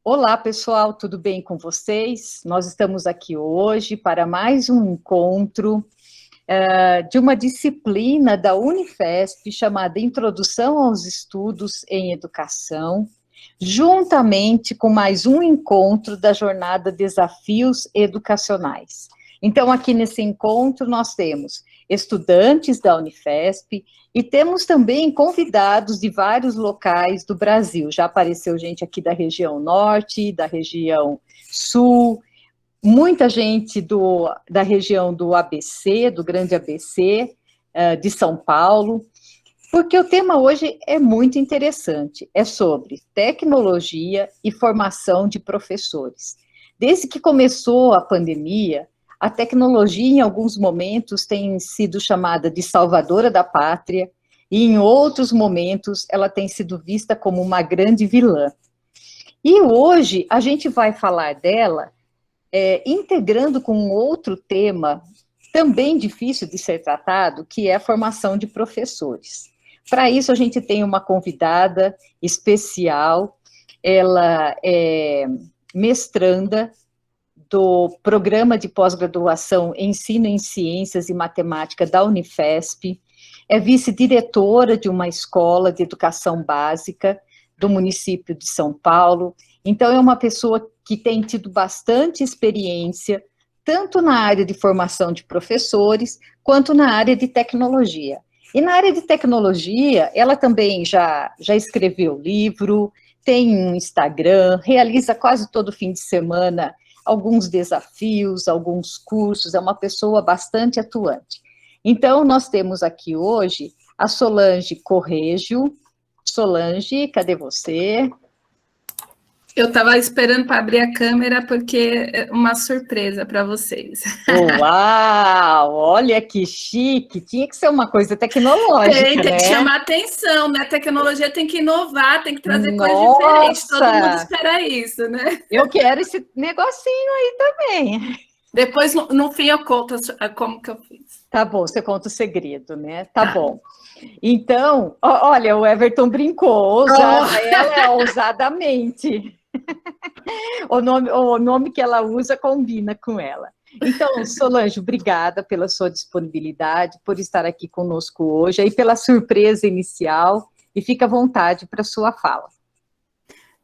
Olá, pessoal, tudo bem com vocês? Nós estamos aqui hoje para mais um encontro de uma disciplina da Unifesp chamada Introdução aos Estudos em Educação, juntamente com mais um encontro da jornada Desafios Educacionais. Então, aqui nesse encontro, nós temos estudantes da Unifesp e temos também convidados de vários locais do Brasil. Já apareceu gente aqui da região norte, da região sul, muita gente da região do ABC, do Grande ABC, de São Paulo, porque o tema hoje é muito interessante, é sobre tecnologia e formação de professores. Desde que começou a pandemia, a tecnologia, em alguns momentos, tem sido chamada de salvadora da pátria, e em outros momentos, ela tem sido vista como uma grande vilã. E hoje, a gente vai falar dela, integrando com outro tema, também difícil de ser tratado, que é a formação de professores. Para isso, a gente tem uma convidada especial, ela é mestranda do Programa de Pós-Graduação Ensino em Ciências e Matemática da Unifesp, é vice-diretora de uma escola de educação básica do município de São Paulo, então é uma pessoa que tem tido bastante experiência, tanto na área de formação de professores, quanto na área de tecnologia. E na área de tecnologia, ela também já escreveu livro, tem um Instagram, realiza quase todo fim de semana alguns desafios, alguns cursos, é uma pessoa bastante atuante. Então, nós temos aqui hoje a Solange Correggio. Solange, cadê você? Eu estava esperando para abrir a câmera porque é uma surpresa para vocês. Uau, olha que chique, tinha que ser uma coisa tecnológica, tem né? que chamar atenção, né? A tecnologia tem que inovar, tem que trazer coisas diferentes, todo mundo espera isso, né? Eu quero esse negocinho aí também. Depois, no fim, eu conto como que eu fiz. Tá bom, você conta o segredo, né? Tá bom. Então, olha, o Everton brincou, ela ousadamente. O nome que ela usa combina com ela. Então, Solange, obrigada pela sua disponibilidade, por estar aqui conosco hoje, e pela surpresa inicial, e fica à vontade para a sua fala.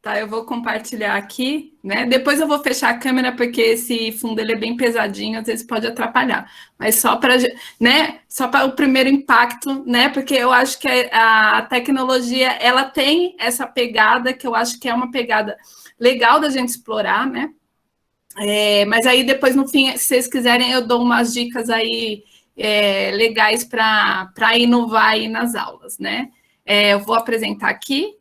Tá, eu vou compartilhar aqui, né? Depois eu vou fechar a câmera, porque esse fundo ele é bem pesadinho, às vezes pode atrapalhar. Mas só para, né? Só para o primeiro impacto, né? Porque eu acho que a tecnologia, ela tem essa pegada, que eu acho que é uma pegada legal da gente explorar, né? Mas aí depois, no fim, se vocês quiserem, eu dou umas dicas aí legais para inovar aí nas aulas, né? Eu vou apresentar aqui.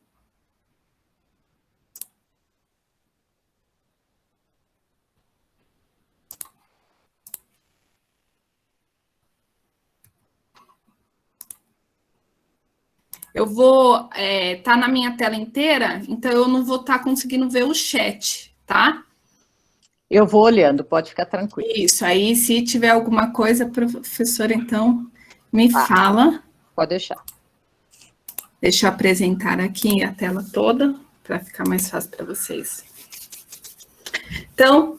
Eu vou tá na minha tela inteira, então eu não vou estar conseguindo ver o chat, tá? Eu vou olhando, pode ficar tranquilo. Isso, aí se tiver alguma coisa, professora, então me fala. Pode deixar. Deixa eu apresentar aqui a tela toda, para ficar mais fácil para vocês. Então,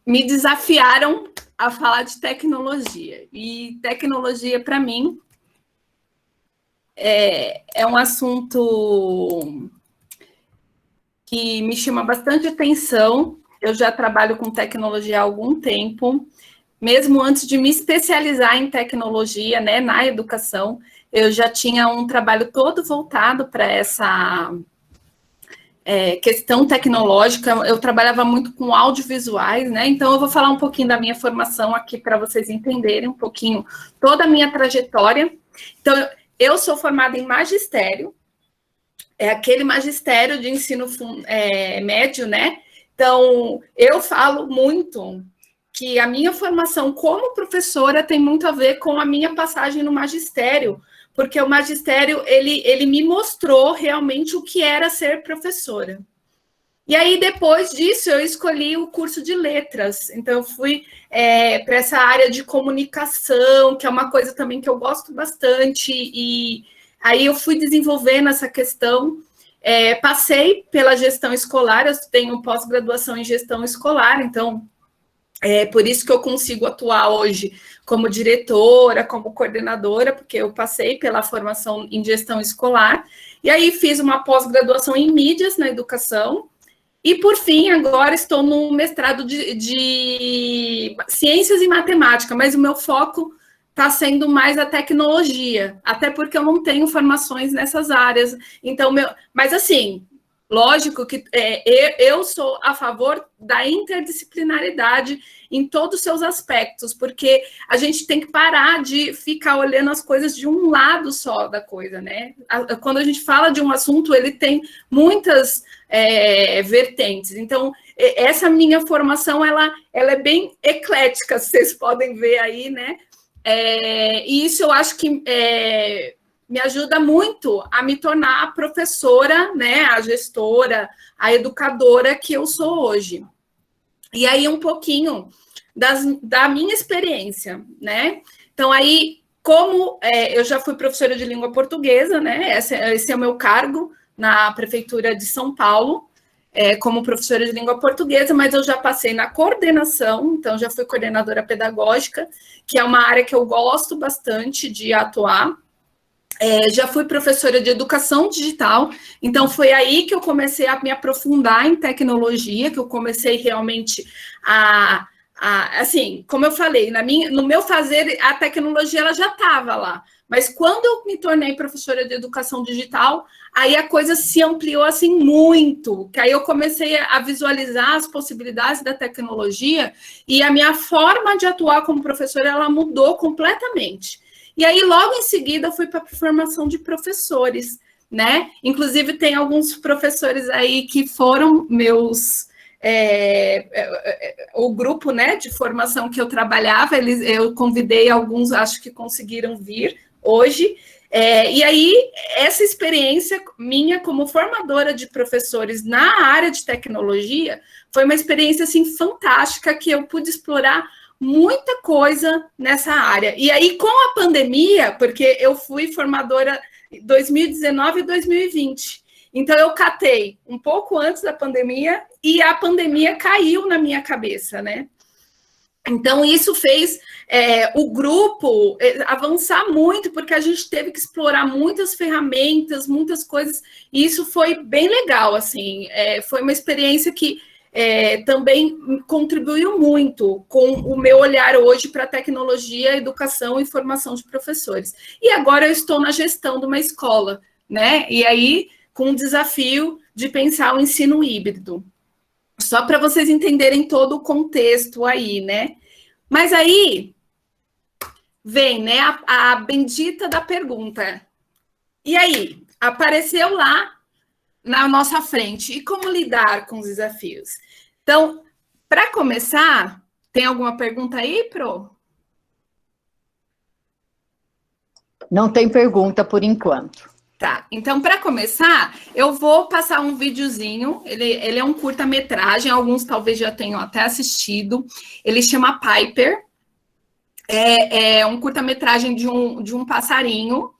me desafiaram a falar de tecnologia, e tecnologia, para mim, é um assunto que me chama bastante atenção. Eu já trabalho com tecnologia há algum tempo, mesmo antes de me especializar em tecnologia, né, na educação, eu já tinha um trabalho todo voltado para essa questão tecnológica. Eu trabalhava muito com audiovisuais, né, então eu vou falar um pouquinho da minha formação aqui para vocês entenderem um pouquinho toda a minha trajetória. Então, eu sou formada em magistério, é aquele magistério de ensino médio, né? Então, eu falo muito que a minha formação como professora tem muito a ver com a minha passagem no magistério, porque o magistério, ele me mostrou realmente o que era ser professora. E aí, depois disso, eu escolhi o curso de letras. Então, eu fui para essa área de comunicação, que é uma coisa também que eu gosto bastante, e aí eu fui desenvolvendo essa questão. Passei pela gestão escolar, eu tenho pós-graduação em gestão escolar, então por isso que eu consigo atuar hoje como diretora, como coordenadora, porque eu passei pela formação em gestão escolar, e aí fiz uma pós-graduação em mídias na educação, e por fim, agora estou no mestrado de ciências e matemática, mas o meu foco está sendo mais a tecnologia, até porque eu não tenho formações nessas áreas. Então, mas assim, lógico que eu sou a favor da interdisciplinaridade em todos os seus aspectos, porque a gente tem que parar de ficar olhando as coisas de um lado só da coisa, né? Quando a gente fala de um assunto, ele tem muitas vertentes. Então, essa minha formação, ela é bem eclética, vocês podem ver aí, né? E isso eu acho que me ajuda muito a me tornar a professora, né, a gestora, a educadora que eu sou hoje. E aí um pouquinho da minha experiência, né? Então aí, como eu já fui professora de língua portuguesa, né? Esse é o meu cargo na prefeitura de São Paulo, como professora de língua portuguesa, mas eu já passei na coordenação, então já fui coordenadora pedagógica, que é uma área que eu gosto bastante de atuar. Já fui professora de educação digital, então foi aí que eu comecei a me aprofundar em tecnologia, que eu comecei realmente assim, como eu falei, no meu fazer, a tecnologia ela já estava lá, mas quando eu me tornei professora de educação digital, aí a coisa se ampliou assim muito, que aí eu comecei a visualizar as possibilidades da tecnologia e a minha forma de atuar como professora, ela mudou completamente. E aí, logo em seguida, eu fui para a formação de professores, né? Inclusive, tem alguns professores aí que foram meus... o grupo, né, de formação que eu trabalhava, eu convidei alguns, acho que conseguiram vir hoje. E aí, essa experiência minha como formadora de professores na área de tecnologia foi uma experiência, assim, fantástica, que eu pude explorar muita coisa nessa área. E aí, com a pandemia, porque eu fui formadora em 2019 e 2020, então eu catei um pouco antes da pandemia e a pandemia caiu na minha cabeça, né? Então, isso fez o grupo avançar muito, porque a gente teve que explorar muitas ferramentas, muitas coisas, e isso foi bem legal, assim, foi uma experiência que também contribuiu muito com o meu olhar hoje para tecnologia, educação e formação de professores. E agora eu estou na gestão de uma escola, né? E aí, com o desafio de pensar o ensino híbrido. Só para vocês entenderem todo o contexto aí, né? Mas aí vem, né, a bendita da pergunta. E aí, apareceu lá na nossa frente. E como lidar com os desafios? Então, para começar, tem alguma pergunta aí, Pro? Não tem pergunta por enquanto. Tá, então para começar, eu vou passar um videozinho, ele é um curta-metragem, alguns talvez já tenham até assistido, ele chama Piper, é um curta-metragem de um passarinho,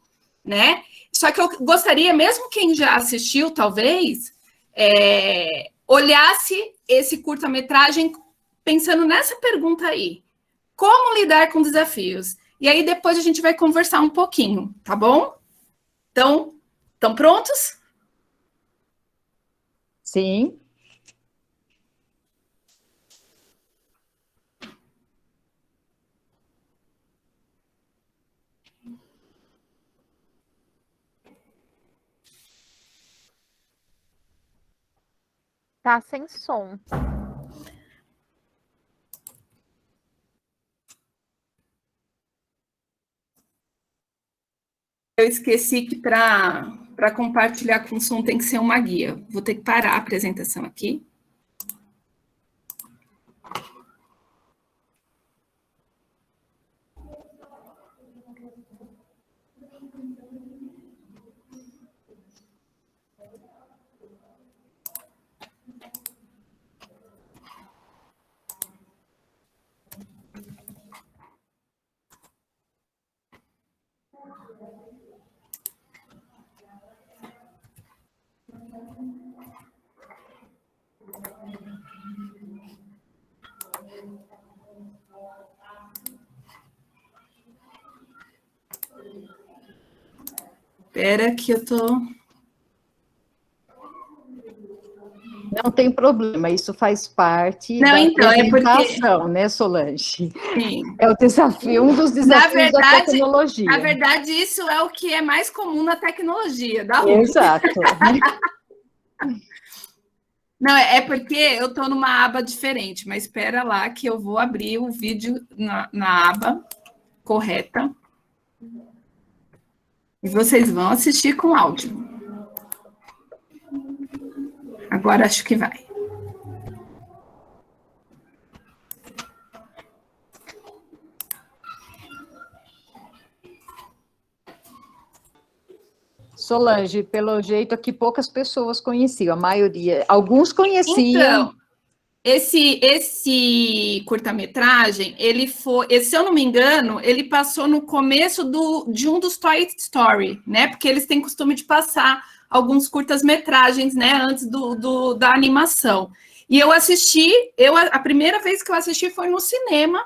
né? Só que eu gostaria, mesmo quem já assistiu, talvez, olhasse esse curta-metragem pensando nessa pergunta aí, como lidar com desafios? E aí depois a gente vai conversar um pouquinho, tá bom? Então, estão prontos? Sim. Tá sem som. Eu esqueci que para compartilhar com som tem que ser uma guia. Vou ter que parar a apresentação aqui. Espera que eu tô... Não tem problema, isso faz parte Não, da então, é porque... apresentação, né, Solange? Sim. É o desafio, um dos desafios da tecnologia. Na verdade, isso é o que é mais comum na tecnologia, da Rússia. Exato. Não, é porque eu estou numa aba diferente, mas espera lá que eu vou abrir o vídeo na aba correta. E vocês vão assistir com áudio. Agora acho que vai. Solange, pelo jeito aqui poucas pessoas conheciam, a maioria, alguns conheciam. Então, esse curta-metragem, ele foi, se eu não me engano, ele passou no começo de um dos Toy Story, né? Porque eles têm costume de passar alguns curtas-metragens, né? Antes da animação. E eu assisti, a primeira vez que eu assisti foi no cinema.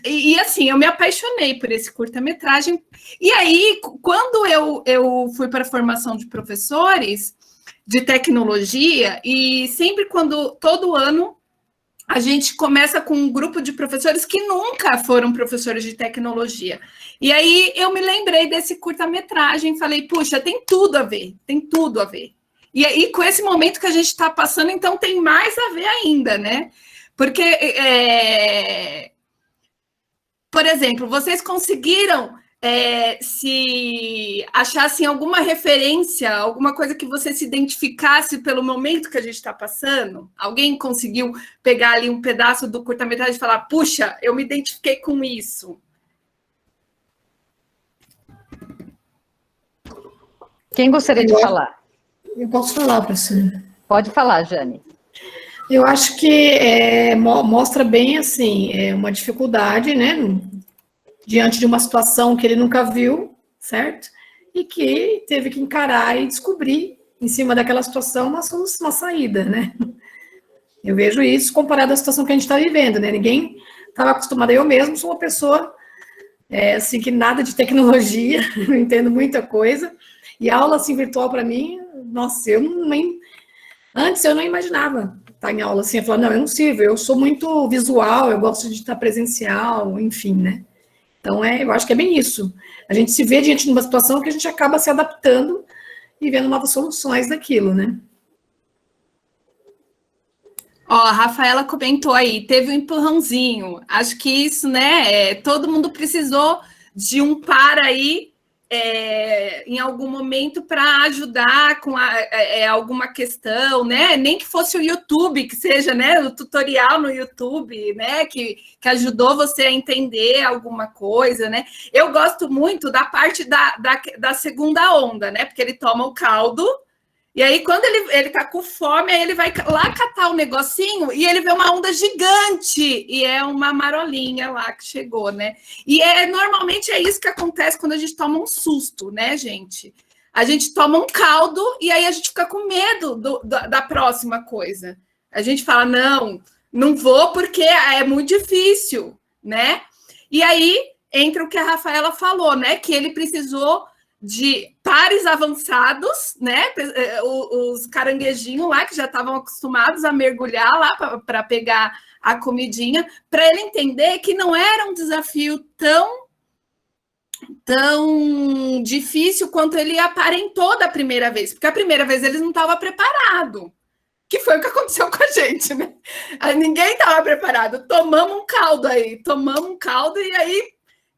E assim, eu me apaixonei por esse curta-metragem. E aí, quando eu fui para a formação de professores de tecnologia, e sempre todo ano, a gente começa com um grupo de professores que nunca foram professores de tecnologia. E aí, eu me lembrei desse curta-metragem, falei, puxa, tem tudo a ver, tem tudo a ver. E aí, com esse momento que a gente está passando, então tem mais a ver ainda, né? Porque... Por exemplo, vocês conseguiram se achassem alguma referência, alguma coisa que você se identificasse pelo momento que a gente está passando? Alguém conseguiu pegar ali um pedaço do curta-metragem e falar, puxa, eu me identifiquei com isso? Quem gostaria de falar? Eu posso falar, professora. Pode falar, Jane. Eu acho que mostra bem, assim, uma dificuldade, né, diante de uma situação que ele nunca viu, certo? E que teve que encarar e descobrir, em cima daquela situação, uma saída, né? Eu vejo isso comparado à situação que a gente está vivendo, né? Ninguém estava acostumado, eu mesmo sou uma pessoa, assim, que nada de tecnologia, não entendo muita coisa, e aula, assim, virtual para mim, nossa, antes eu não imaginava estar em aula assim, eu falava, não, eu não sirvo, eu sou muito visual, eu gosto de estar presencial, enfim, né? Então, eu acho que é bem isso. A gente se vê diante de uma situação que a gente acaba se adaptando e vendo novas soluções daquilo, né? Ó, a Rafaela comentou aí, teve um empurrãozinho. Acho que isso, né? Todo mundo precisou de um par aí em algum momento para ajudar com alguma questão, né? Nem que fosse o YouTube, que seja, né? O tutorial no YouTube, né? Que ajudou você a entender alguma coisa, né? Eu gosto muito da parte da segunda onda, né? Porque ele toma o caldo. E aí, quando ele tá com fome, aí ele vai lá catar o negocinho e ele vê uma onda gigante. E é uma marolinha lá que chegou, né? E normalmente é isso que acontece quando a gente toma um susto, né, gente? A gente toma um caldo e aí a gente fica com medo da próxima coisa. A gente fala, não vou porque é muito difícil, né? E aí entra o que a Rafaela falou, né? Que ele precisou de pares avançados, né? Os caranguejinhos lá que já estavam acostumados a mergulhar lá para pegar a comidinha, para ele entender que não era um desafio tão difícil quanto ele aparentou da primeira vez, porque a primeira vez eles não estavam preparados, que foi o que aconteceu com a gente, né? Ninguém estava preparado, tomamos um caldo e aí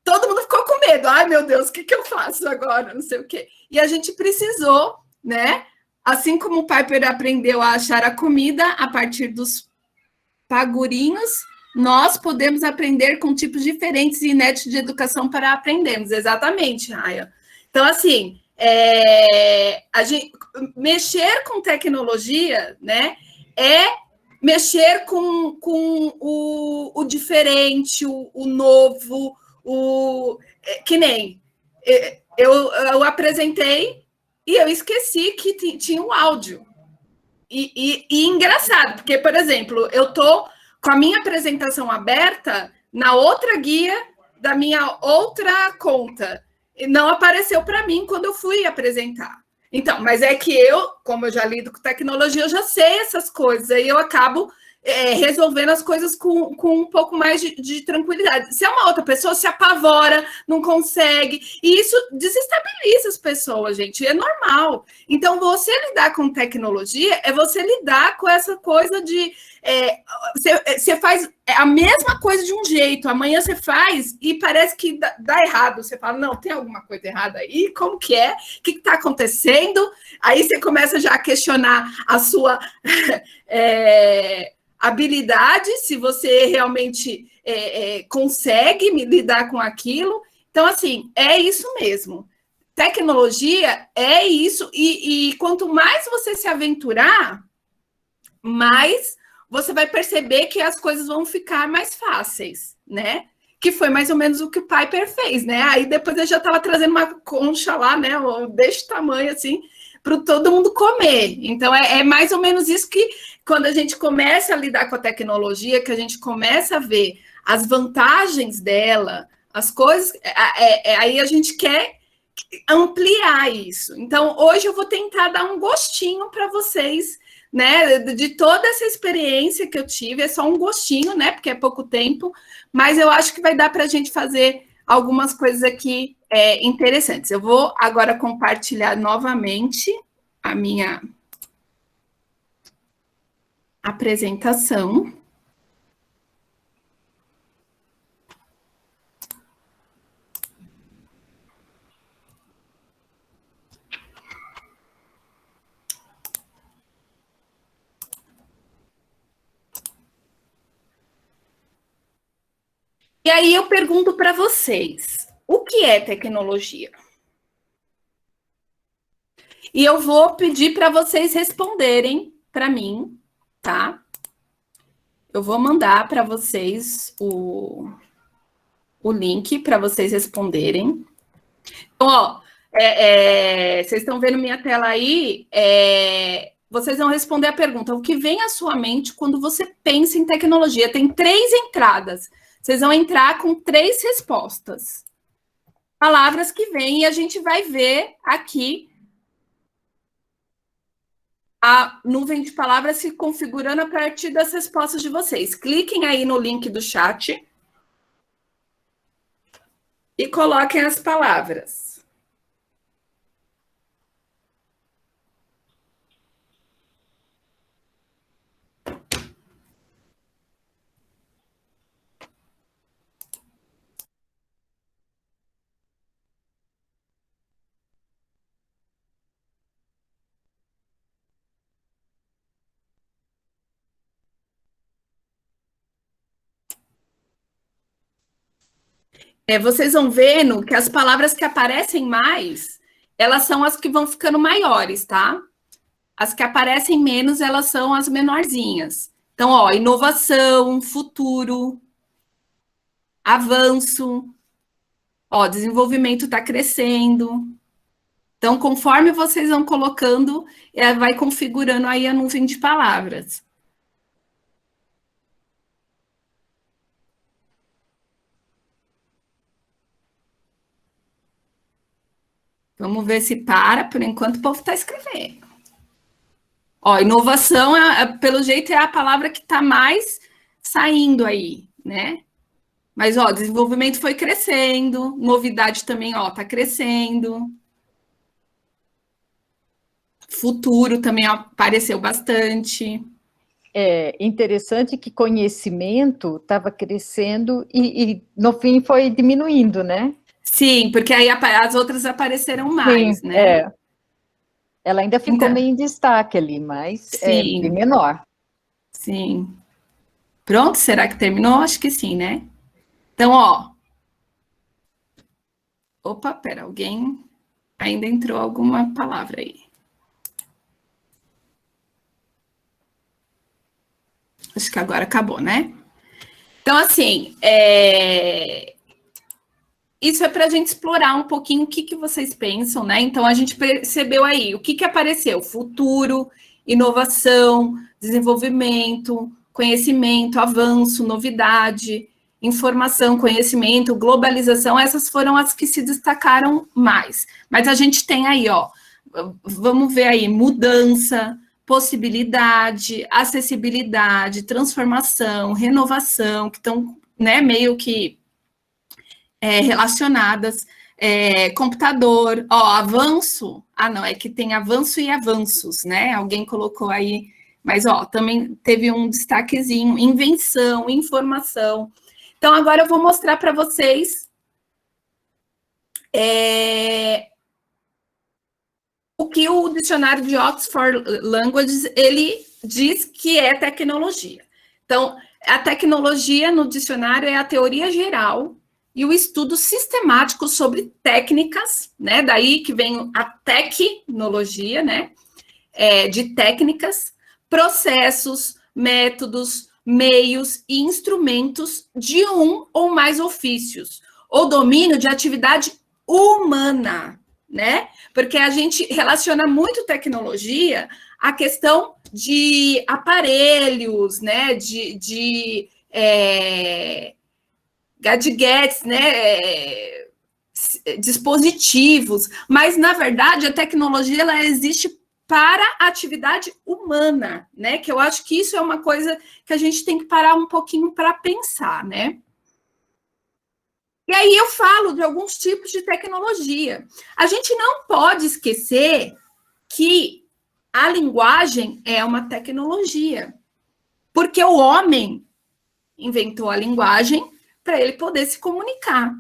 todo mundo ficou com medo. Ai, meu Deus, o que eu faço agora? Não sei o quê. E a gente precisou, né? Assim como o Piper aprendeu a achar a comida a partir dos pagurinhos, nós podemos aprender com tipos diferentes e inéditos de educação para aprendermos. Exatamente, Raya. Então, assim, mexer com tecnologia, né? Mexer com o diferente, o novo, que nem eu apresentei e eu esqueci que tinha um áudio. E engraçado, porque, por exemplo, eu tô com a minha apresentação aberta na outra guia da minha outra conta. E não apareceu para mim quando eu fui apresentar. Então, mas é que eu, como eu já lido com tecnologia, eu já sei essas coisas, aí eu acabo resolvendo as coisas com um pouco mais de tranquilidade. Se é uma outra pessoa, se apavora, não consegue, e isso desestabiliza as pessoas, gente, é normal. Então, você lidar com tecnologia é você lidar com essa coisa de... você faz a mesma coisa de um jeito, amanhã você faz e parece que dá errado. Você fala, não, tem alguma coisa errada aí? Como que é? O que está acontecendo? Aí você começa já a questionar a sua habilidade, se você realmente consegue lidar com aquilo. Então, assim, é isso mesmo. Tecnologia é isso, e quanto mais você se aventurar, mais você vai perceber que as coisas vão ficar mais fáceis, né? Que foi mais ou menos o que o Piper fez, né? Aí depois ele já estava trazendo uma concha lá, né? Deste tamanho, assim, para todo mundo comer. Então, é mais ou menos isso que, quando a gente começa a lidar com a tecnologia, que a gente começa a ver as vantagens dela, as coisas, aí a gente quer ampliar isso. Então, hoje eu vou tentar dar um gostinho para vocês, né, de toda essa experiência que eu tive. É só um gostinho, né, porque é pouco tempo, mas eu acho que vai dar para a gente fazer algumas coisas aqui interessantes. Eu vou agora compartilhar novamente a minha apresentação. E aí eu pergunto para vocês, o que é tecnologia? E eu vou pedir para vocês responderem para mim, tá? Eu vou mandar para vocês o link para vocês responderem. Então, ó, vocês estão vendo minha tela aí? Vocês vão responder a pergunta: o que vem à sua mente quando você pensa em tecnologia? Tem 3 entradas. Vocês vão entrar com 3 respostas. Palavras que vêm, e a gente vai ver aqui a nuvem de palavras se configurando a partir das respostas de vocês. Cliquem aí no link do chat e coloquem as palavras. Vocês vão vendo que as palavras que aparecem mais, elas são as que vão ficando maiores, tá? As que aparecem menos, elas são as menorzinhas. Então, ó, inovação, futuro, avanço, ó, desenvolvimento está crescendo. Então, conforme vocês vão colocando, vai configurando aí a nuvem de palavras. Vamos ver se para. Por enquanto, o povo está escrevendo. Ó, inovação, pelo jeito, é a palavra que está mais saindo aí, né? Mas, ó, desenvolvimento foi crescendo, novidade também, ó, está crescendo. Futuro também apareceu bastante. É interessante que conhecimento estava crescendo e, no fim, foi diminuindo, né? Sim, porque aí as outras apareceram mais, Sim, né? Ela ainda ficou então, meio em destaque ali, mas é bem menor. Sim. Pronto? Será que terminou? Acho que sim, né? Então, ó. Opa, pera, alguém ainda entrou alguma palavra aí. Acho que agora acabou, né? Então, assim, isso é para a gente explorar um pouquinho o que vocês pensam, né? Então, a gente percebeu aí o que apareceu: futuro, inovação, desenvolvimento, conhecimento, avanço, novidade, informação, conhecimento, globalização, essas foram as que se destacaram mais. Mas a gente tem aí, ó, vamos ver aí, mudança, possibilidade, acessibilidade, transformação, renovação, que estão, né, meio que relacionadas, computador, ó, avanço, não, é que tem avanço e avanços, né, alguém colocou aí, mas, ó, também teve um destaquezinho, invenção, informação. Então, agora eu vou mostrar para vocês o que o dicionário de Oxford Languages, ele diz que é tecnologia. Então, a tecnologia no dicionário é a teoria geral e o estudo sistemático sobre técnicas, né? Daí que vem a tecnologia, né? De técnicas, processos, métodos, meios e instrumentos de um ou mais ofícios, ou domínio de atividade humana, né? Porque a gente relaciona muito tecnologia à questão de aparelhos, né? De gadgets, né? Dispositivos, mas na verdade a tecnologia ela existe para a atividade humana, né? Que eu acho que isso é uma coisa que a gente tem que parar um pouquinho para pensar, né? E aí eu falo de alguns tipos de tecnologia. A gente não pode esquecer que a linguagem é uma tecnologia, porque o homem inventou a linguagem para ele poder se comunicar.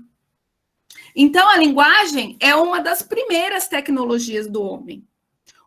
Então, a linguagem é uma das primeiras tecnologias do homem.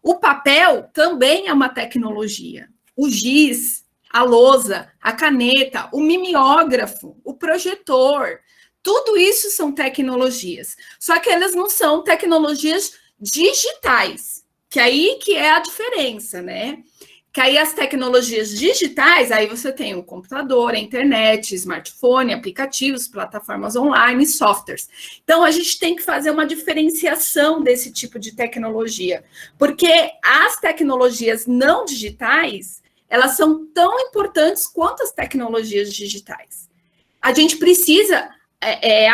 O papel também é uma tecnologia. O giz, a lousa, a caneta, o mimeógrafo, o projetor, tudo isso são tecnologias. Só que elas não são tecnologias digitais, que aí que é a diferença, né? Que aí as tecnologias digitais, aí você tem o computador, a internet, smartphone, aplicativos, plataformas online, softwares. Então, a gente tem que fazer uma diferenciação desse tipo de tecnologia, porque as tecnologias não digitais, elas são tão importantes quanto as tecnologias digitais. A gente precisa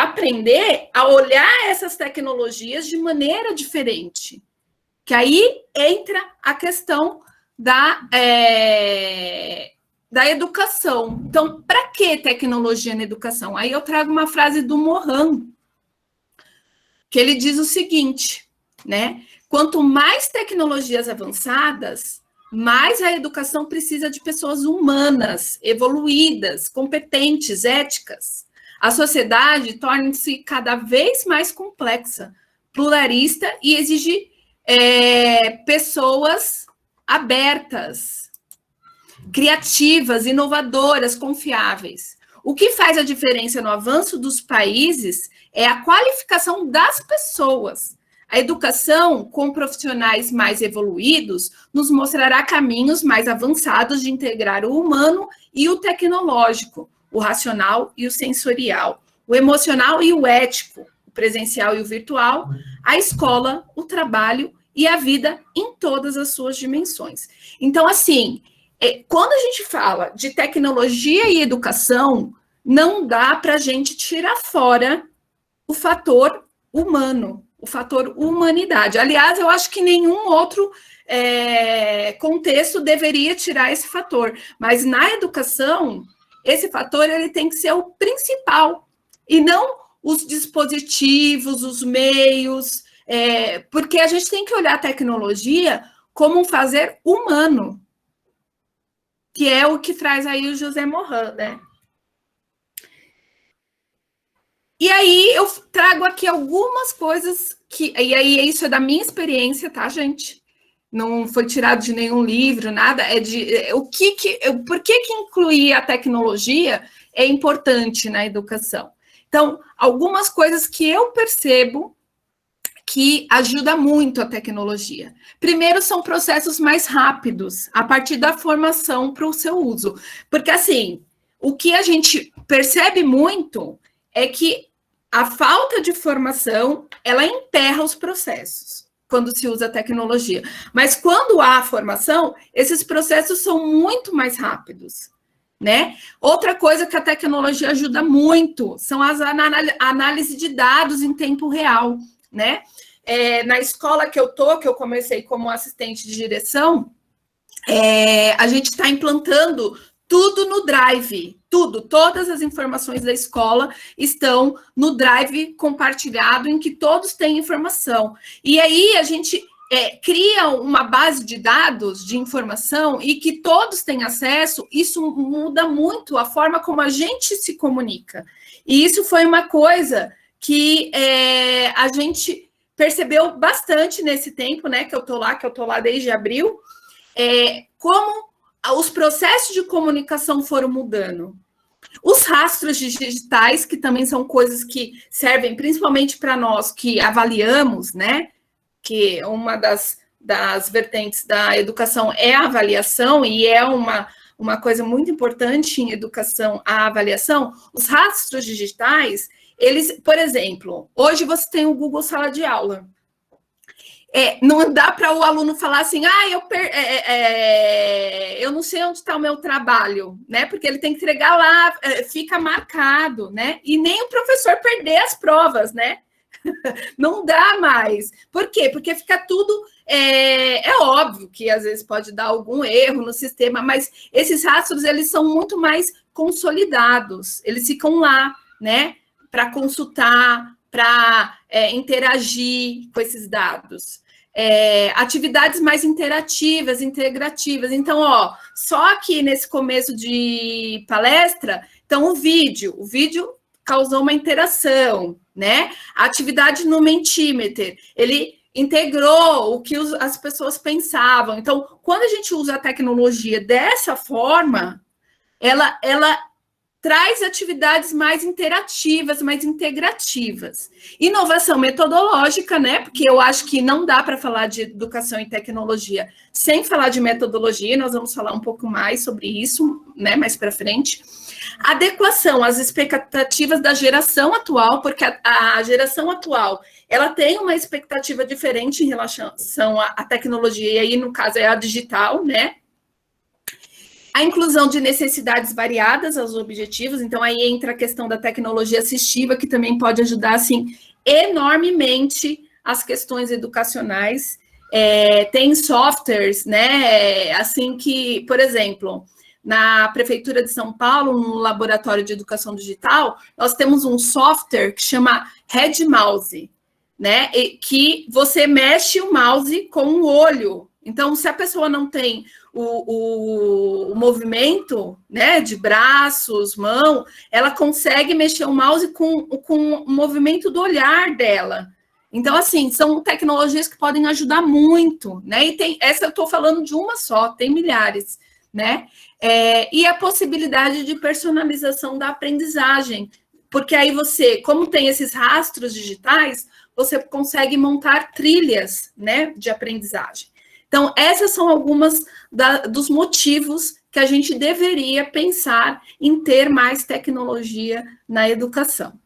aprender a olhar essas tecnologias de maneira diferente, que aí entra a questão da educação. Então, para que tecnologia na educação? Aí eu trago uma frase do Mohan, que ele diz o seguinte, né? Quanto mais tecnologias avançadas, mais a educação precisa de pessoas humanas, evoluídas, competentes, éticas. A sociedade torna-se cada vez mais complexa, pluralista e exige pessoas abertas, criativas, inovadoras, confiáveis. O que faz a diferença no avanço dos países é a qualificação das pessoas. A educação com profissionais mais evoluídos nos mostrará caminhos mais avançados de integrar o humano e o tecnológico, o racional e o sensorial, o emocional e o ético, o presencial e o virtual, a escola, o trabalho e a vida em todas as suas dimensões. Então, assim, quando a gente fala de tecnologia e educação, não dá para a gente tirar fora o fator humano, o fator humanidade. Aliás, eu acho que nenhum outro contexto deveria tirar esse fator, mas na educação, esse fator ele tem que ser o principal, e não os dispositivos, os meios, porque a gente tem que olhar a tecnologia como um fazer humano, que é o que traz aí o José Mohan, né? E aí eu trago aqui algumas coisas e aí isso é da minha experiência, tá, gente? Não foi tirado de nenhum livro, nada, por que incluir a tecnologia é importante na educação. Então, algumas coisas que eu percebo que ajuda muito a tecnologia. Primeiro, são processos mais rápidos, a partir da formação para o seu uso. Porque, assim, o que a gente percebe muito é que a falta de formação, ela emperra os processos, quando se usa a tecnologia. Mas quando há formação, esses processos são muito mais rápidos. né? Outra coisa que a tecnologia ajuda muito são as análises de dados em tempo real, né? Na escola que eu comecei como assistente de direção, a gente está implantando tudo no Drive, todas as informações da escola estão no Drive compartilhado, em que todos têm informação. E aí a gente cria uma base de dados, de informação, e que todos têm acesso. Isso muda muito a forma como a gente se comunica. E isso foi uma coisa que a gente percebeu bastante nesse tempo, né, que eu tô lá desde abril, como os processos de comunicação foram mudando. Os rastros digitais, que também são coisas que servem principalmente para nós que avaliamos, né, que uma das vertentes da educação é a avaliação, e é uma coisa muito importante em educação, a avaliação. Os rastros digitais, eles, por exemplo, hoje você tem o Google Sala de Aula. Não dá para o aluno falar assim, eu não sei onde está o meu trabalho, né? Porque ele tem que entregar lá, fica marcado, né? E nem o professor perder as provas, né? Não dá mais. Por quê? Porque fica tudo... É óbvio que às vezes pode dar algum erro no sistema, mas esses rastros, eles são muito mais consolidados. Eles ficam lá, né? Para consultar, para interagir com esses dados. Atividades mais interativas, integrativas. Então, só aqui nesse começo de palestra, então o vídeo causou uma interação, né? A atividade no Mentimeter, ele integrou o que as pessoas pensavam. Então, quando a gente usa a tecnologia dessa forma, ela traz atividades mais interativas, mais integrativas. Inovação metodológica, né? Porque eu acho que não dá para falar de educação e tecnologia sem falar de metodologia. Nós vamos falar um pouco mais sobre isso, né? Mais para frente. Adequação às expectativas da geração atual, porque a geração atual, ela tem uma expectativa diferente em relação à tecnologia, e aí, no caso, é a digital, né? A inclusão de necessidades variadas aos objetivos, então aí entra a questão da tecnologia assistiva, que também pode ajudar, assim, enormemente as questões educacionais. Tem softwares, né, assim que, por exemplo, na Prefeitura de São Paulo, no Laboratório de Educação Digital, nós temos um software que chama Red Mouse, né, que você mexe o mouse com o olho. Então, se a pessoa não tem o movimento, né, de braços, mão, ela consegue mexer o mouse com o movimento do olhar dela. Então, assim, são tecnologias que podem ajudar muito, né? E essa eu estou falando de uma só, tem milhares, né? E a possibilidade de personalização da aprendizagem, porque aí você, como tem esses rastros digitais, você consegue montar trilhas, né, de aprendizagem. Então, essas são algumas dos motivos que a gente deveria pensar em ter mais tecnologia na educação.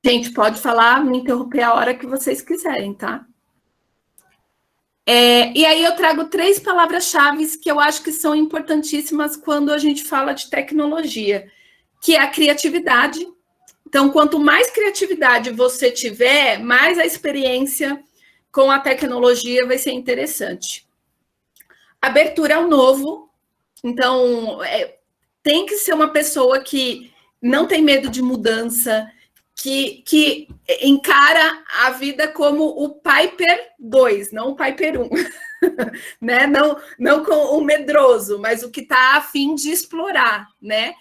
Gente, pode falar, me interromper a hora que vocês quiserem, tá? E aí eu trago 3 palavras-chave que eu acho que são importantíssimas quando a gente fala de tecnologia, que é a criatividade. Então, quanto mais criatividade você tiver, mais a experiência com a tecnologia vai ser interessante. Abertura ao novo. Então, tem que ser uma pessoa que não tem medo de mudança, que encara a vida como o Piper 2, não o Piper 1. Né? Não com o medroso, mas o que está a fim de explorar, né?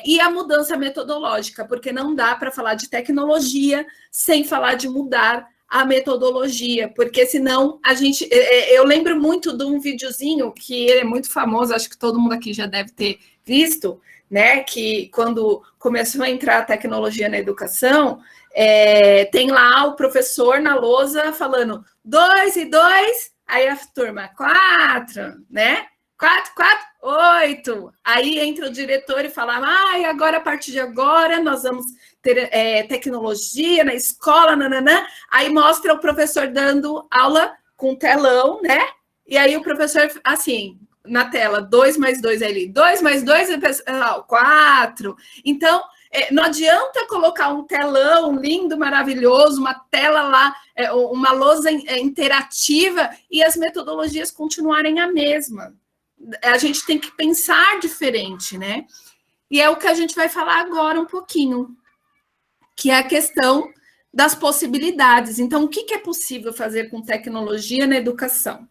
E a mudança metodológica, porque não dá para falar de tecnologia sem falar de mudar a metodologia, porque senão a gente... Eu lembro muito de um videozinho que ele é muito famoso, acho que todo mundo aqui já deve ter visto, né? Que quando começou a entrar a tecnologia na educação, tem lá o professor na lousa falando 2 e 2, aí a turma 4, né? 4, 4, 8. Aí entra o diretor e fala, agora, a partir de agora, nós vamos ter tecnologia na escola, nananã. Aí mostra o professor dando aula com telão, né? E aí o professor, assim, na tela 2 mais 2 ali, 2 mais 2 é 4. Então, não adianta colocar um telão lindo, maravilhoso, uma tela lá, uma lousa interativa e as metodologias continuarem a mesma. A gente tem que pensar diferente, né? E é o que a gente vai falar agora um pouquinho, que é a questão das possibilidades. Então, o que é possível fazer com tecnologia na educação?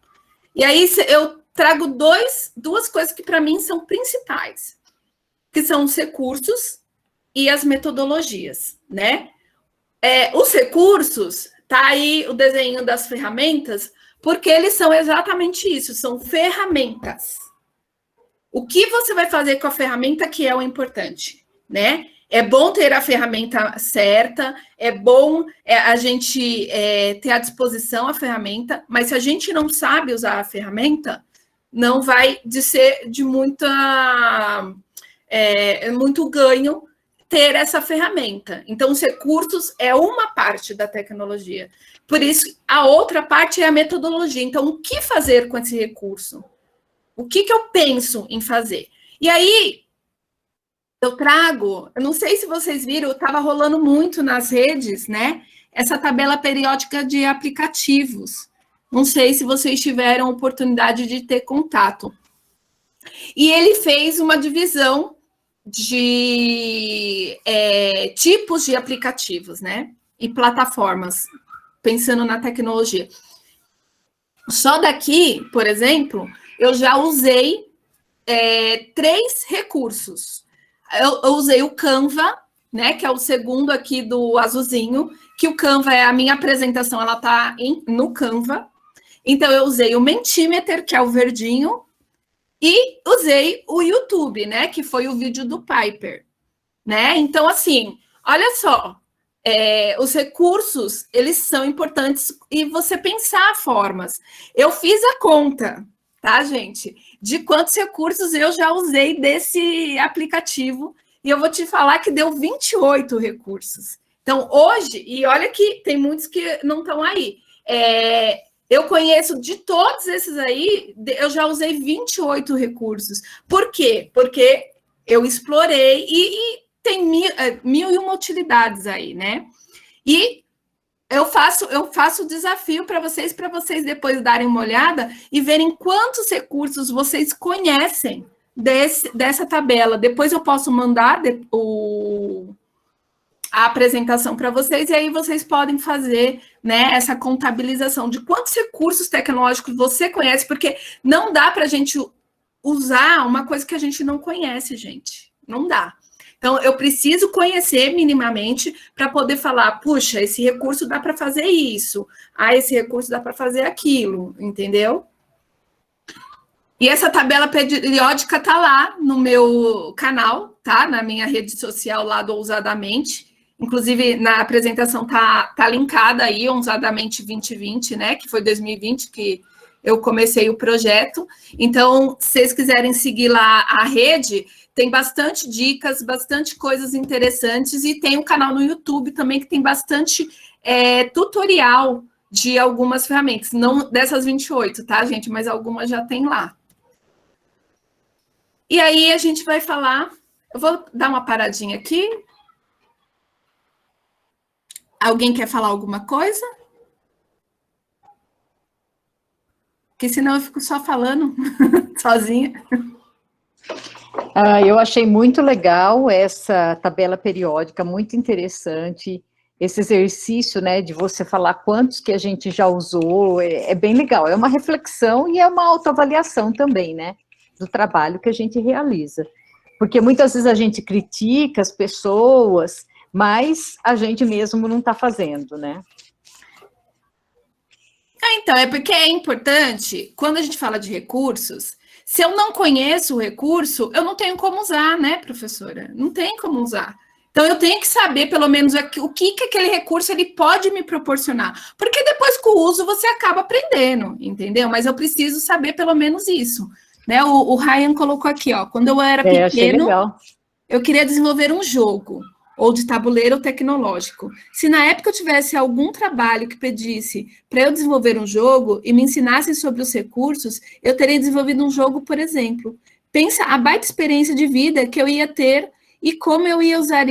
E aí eu trago duas coisas que para mim são principais, que são os recursos e as metodologias, né? Os recursos, tá aí o desenho das ferramentas, porque eles são exatamente isso, são ferramentas. O que você vai fazer com a ferramenta que é o importante, né? É bom ter a ferramenta certa, é bom a gente ter à disposição a ferramenta, mas se a gente não sabe usar a ferramenta, não vai ser de muito ganho ter essa ferramenta. Então, os recursos é uma parte da tecnologia. Por isso, a outra parte é a metodologia. Então, o que fazer com esse recurso? O que eu penso em fazer? E aí, eu não sei se vocês viram, estava rolando muito nas redes, né? Essa tabela periódica de aplicativos. Não sei se vocês tiveram oportunidade de ter contato. E ele fez uma divisão de tipos de aplicativos, né? E plataformas, pensando na tecnologia. Só daqui, por exemplo, eu já usei 3 recursos. Eu usei o Canva, né? Que é o segundo aqui do azulzinho, que o Canva a minha apresentação, ela tá no Canva. Então, eu usei o Mentimeter, que é o verdinho, e usei o YouTube, né? Que foi o vídeo do Piper, né? Então, assim, olha só, os recursos, eles são importantes e você pensar formas. Eu fiz a conta, tá, gente? De quantos recursos eu já usei desse aplicativo e eu vou te falar que deu 28 recursos. Então, hoje, e olha que tem muitos que não estão aí, eu conheço de todos esses aí, eu já usei 28 recursos. Por quê? Porque eu explorei e tem mil e uma utilidades aí, né? E eu faço o desafio para vocês depois darem uma olhada e verem quantos recursos vocês conhecem dessa tabela. Depois eu posso mandar a apresentação para vocês, e aí vocês podem fazer, né, essa contabilização de quantos recursos tecnológicos você conhece, porque não dá para a gente usar uma coisa que a gente não conhece, gente. Não dá. Então, eu preciso conhecer minimamente para poder falar, puxa, esse recurso dá para fazer isso, esse recurso dá para fazer aquilo, entendeu? E essa tabela periódica está lá no meu canal, tá? Na minha rede social lá do Ousadamente. Inclusive, na apresentação tá linkada aí, Ousadamente 2020, né? Que foi 2020 que eu comecei o projeto. Então, se vocês quiserem seguir lá a rede, tem bastante dicas, bastante coisas interessantes. E tem um canal no YouTube também que tem bastante tutorial de algumas ferramentas. Não dessas 28, tá, gente? Mas algumas já tem lá. E aí, a gente vai falar... Eu vou dar uma paradinha aqui. Alguém quer falar alguma coisa? Porque senão eu fico só falando sozinha. Eu achei muito legal essa tabela periódica, muito interessante. Esse exercício, né, de você falar quantos que a gente já usou, é bem legal. É uma reflexão e é uma autoavaliação também, né, do trabalho que a gente realiza. Porque muitas vezes a gente critica as pessoas, mas a gente mesmo não está fazendo, né? Então, é porque é importante, quando a gente fala de recursos, se eu não conheço o recurso, eu não tenho como usar, né, professora? Não tem como usar. Então, eu tenho que saber, pelo menos, o que aquele recurso ele pode me proporcionar. Porque depois, com o uso, você acaba aprendendo, entendeu? Mas eu preciso saber, pelo menos, isso. Né? O Ryan colocou aqui, ó, quando eu era pequeno, eu queria desenvolver um jogo. ou de tabuleiro ou tecnológico. Se na época eu tivesse algum trabalho que pedisse para eu desenvolver um jogo e me ensinassem sobre os recursos, eu teria desenvolvido um jogo, por exemplo. Pensa a baita experiência de vida que eu ia ter e como eu ia usar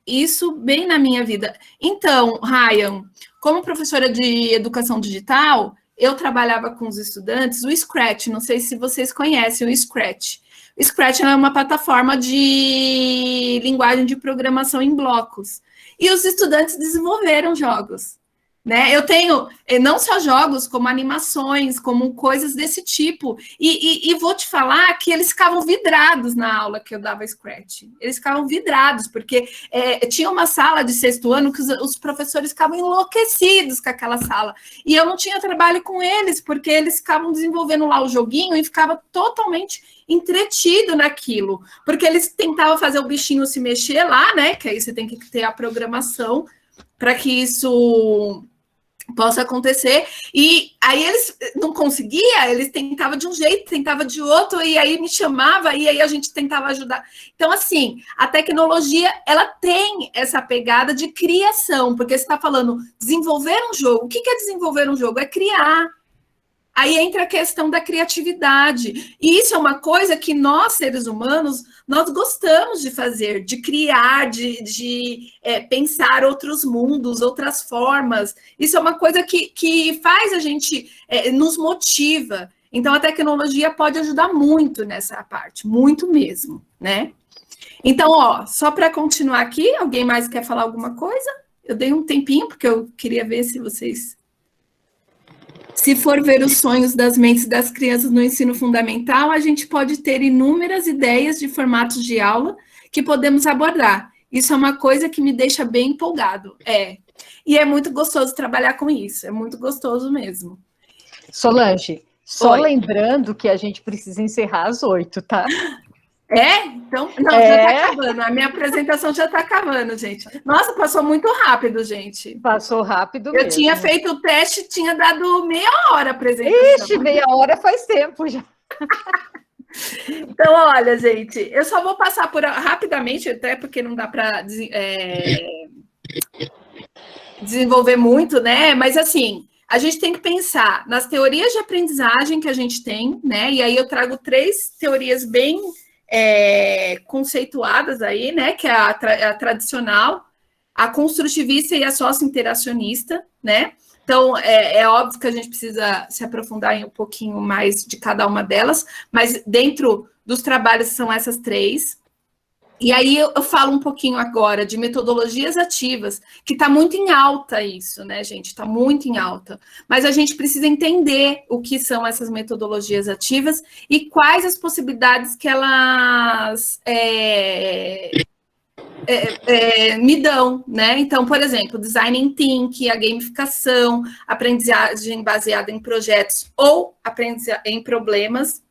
isso bem na minha vida. Então, Ryan, como professora de educação digital, eu trabalhava com os estudantes o Scratch, não sei se vocês conhecem o Scratch. O Scratch é uma plataforma de linguagem de programação em blocos. E os estudantes desenvolveram jogos, né? Eu tenho não só jogos, como animações, como coisas desse tipo. E vou te falar que eles ficavam vidrados na aula que eu dava Scratch. Eles ficavam vidrados, porque tinha uma sala de 6º ano que os professores ficavam enlouquecidos com aquela sala. E eu não tinha trabalho com eles, porque eles ficavam desenvolvendo lá o joguinho e ficava totalmente entretido naquilo. Porque eles tentavam fazer o bichinho se mexer lá, né? Que aí você tem que ter a programação para que isso possa acontecer, e aí eles não conseguiam, eles tentavam de um jeito, tentavam de outro, e aí me chamava, e aí a gente tentava ajudar. Então, assim, a tecnologia, ela tem essa pegada de criação, porque você está falando desenvolver um jogo. O que é desenvolver um jogo? É criar. Aí entra a questão da criatividade. E isso é uma coisa que nós, seres humanos, nós gostamos de fazer, de criar, de pensar outros mundos, outras formas. Isso é uma coisa que faz a gente, nos motiva. Então, a tecnologia pode ajudar muito nessa parte, muito mesmo, né? Então, ó, só para continuar aqui, alguém mais quer falar alguma coisa? Eu dei um tempinho, porque eu queria ver se vocês... Se for ver os sonhos das mentes das crianças no ensino fundamental, a gente pode ter inúmeras ideias de formatos de aula que podemos abordar. Isso é uma coisa que me deixa bem empolgado. E é muito gostoso trabalhar com isso, é muito gostoso mesmo. Solange, só Oi. Lembrando que a gente precisa encerrar às 8, tá? Então, não, já está acabando. A minha apresentação já está acabando, gente. Nossa, passou muito rápido, gente. Passou rápido mesmo. Eu tinha feito o teste, tinha dado meia hora a apresentação. Ixi, meia hora faz tempo já. Então, olha, gente, eu só vou passar por rapidamente, até porque não dá para desenvolver muito, né? Mas, assim, a gente tem que pensar nas teorias de aprendizagem que a gente tem, né? E aí eu trago 3 teorias bem... conceituadas aí, né, que é a tradicional, a construtivista e a sócio-interacionista, né? Então, é óbvio que a gente precisa se aprofundar em um pouquinho mais de cada uma delas, mas dentro dos trabalhos são essas 3. E aí eu falo um pouquinho agora de metodologias ativas, que está muito em alta isso, né, gente? Está muito em alta. Mas a gente precisa entender o que são essas metodologias ativas e quais as possibilidades que elas me dão, né? Então, por exemplo, design thinking, a gamificação, aprendizagem baseada em projetos ou aprendizagem em problemas,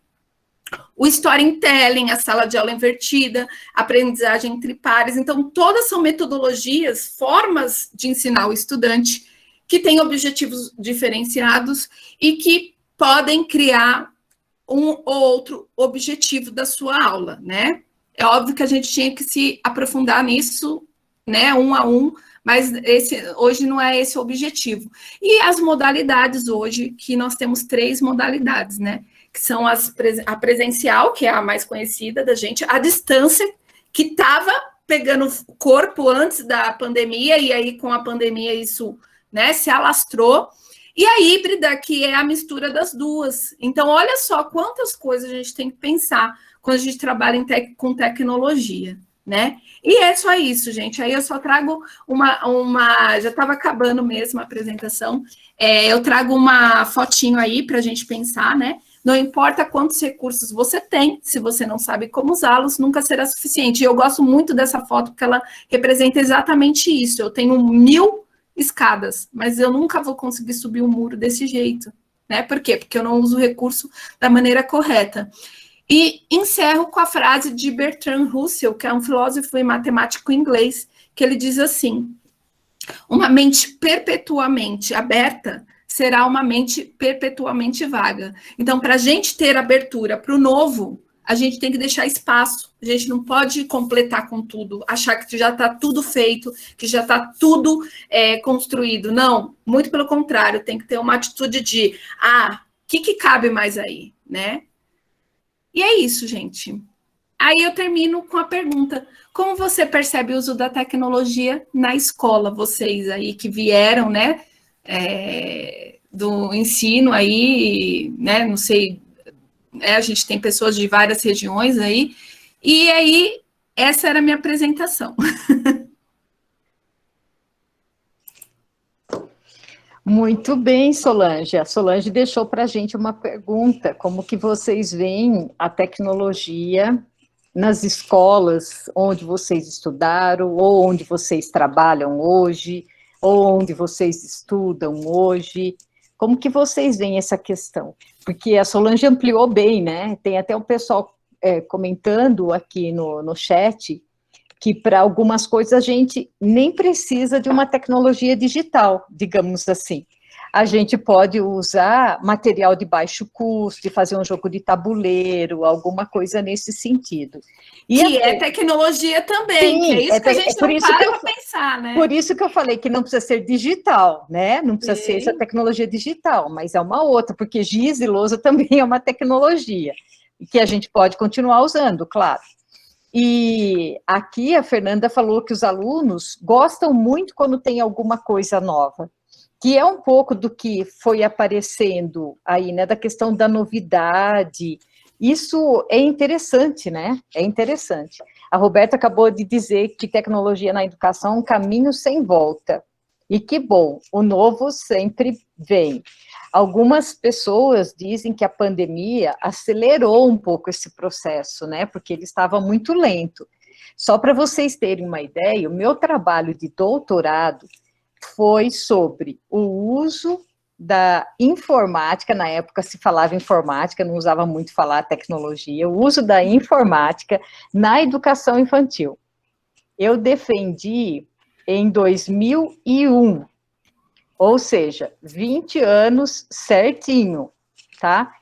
o storytelling, a sala de aula invertida, aprendizagem entre pares. Então, todas são metodologias, formas de ensinar o estudante que têm objetivos diferenciados e que podem criar um ou outro objetivo da sua aula, né? É óbvio que a gente tinha que se aprofundar nisso, né, um a um, mas hoje não é esse o objetivo. E as modalidades hoje, que nós temos 3 modalidades, né? Que são a presencial, que é a mais conhecida da gente, a distância, que estava pegando corpo antes da pandemia, e aí com a pandemia isso, né, se alastrou, e a híbrida, que é a mistura das duas. Então, olha só quantas coisas a gente tem que pensar quando a gente trabalha com tecnologia, né? E é só isso, gente. Aí eu só trago já estava acabando mesmo a apresentação, eu trago uma fotinho aí para a gente pensar, né? Não importa quantos recursos você tem, se você não sabe como usá-los, nunca será suficiente. E eu gosto muito dessa foto, porque ela representa exatamente isso. Eu tenho 1000 escadas, mas eu nunca vou conseguir subir um muro desse jeito, né? Por quê? Porque eu não uso o recurso da maneira correta. E encerro com a frase de Bertrand Russell, que é um filósofo e matemático inglês, que ele diz assim: uma mente perpetuamente aberta será uma mente perpetuamente vaga. Então, para a gente ter abertura para o novo, a gente tem que deixar espaço, a gente não pode completar com tudo, achar que já está tudo feito, que já está tudo construído. Não, muito pelo contrário, tem que ter uma atitude de, o que cabe mais aí, né? E é isso, gente. Aí eu termino com a pergunta, como você percebe o uso da tecnologia na escola, vocês aí que vieram, né, do ensino aí, né, não sei, a gente tem pessoas de várias regiões aí, e aí essa era a minha apresentação. Muito bem, Solange. A Solange deixou para a gente uma pergunta, como que vocês veem a tecnologia nas escolas onde vocês estudaram, ou onde vocês trabalham hoje, ou onde vocês estudam hoje, como que vocês veem essa questão? Porque a Solange ampliou bem, né? Tem até um pessoal comentando aqui no chat que para algumas coisas a gente nem precisa de uma tecnologia digital, digamos assim. A gente pode usar material de baixo custo, fazer um jogo de tabuleiro, alguma coisa nesse sentido. E que é tecnologia também, sim, que é isso que a gente não para pensar, né? Por isso que eu falei que não precisa ser digital, né? Não precisa ser essa tecnologia digital, mas é uma outra, porque giz e lousa também é uma tecnologia, que a gente pode continuar usando, claro. E aqui a Fernanda falou que os alunos gostam muito quando tem alguma coisa nova, que é um pouco do que foi aparecendo aí, né, da questão da novidade. Isso é interessante, né? É interessante. A Roberta acabou de dizer que tecnologia na educação é um caminho sem volta. E que bom, o novo sempre vem. Algumas pessoas dizem que a pandemia acelerou um pouco esse processo, né? Porque ele estava muito lento. Só para vocês terem uma ideia, o meu trabalho de doutorado foi sobre o uso da informática, na época se falava informática, não usava muito falar tecnologia, o uso da informática na educação infantil. Eu defendi em 2001, ou seja, 20 anos certinho, tá?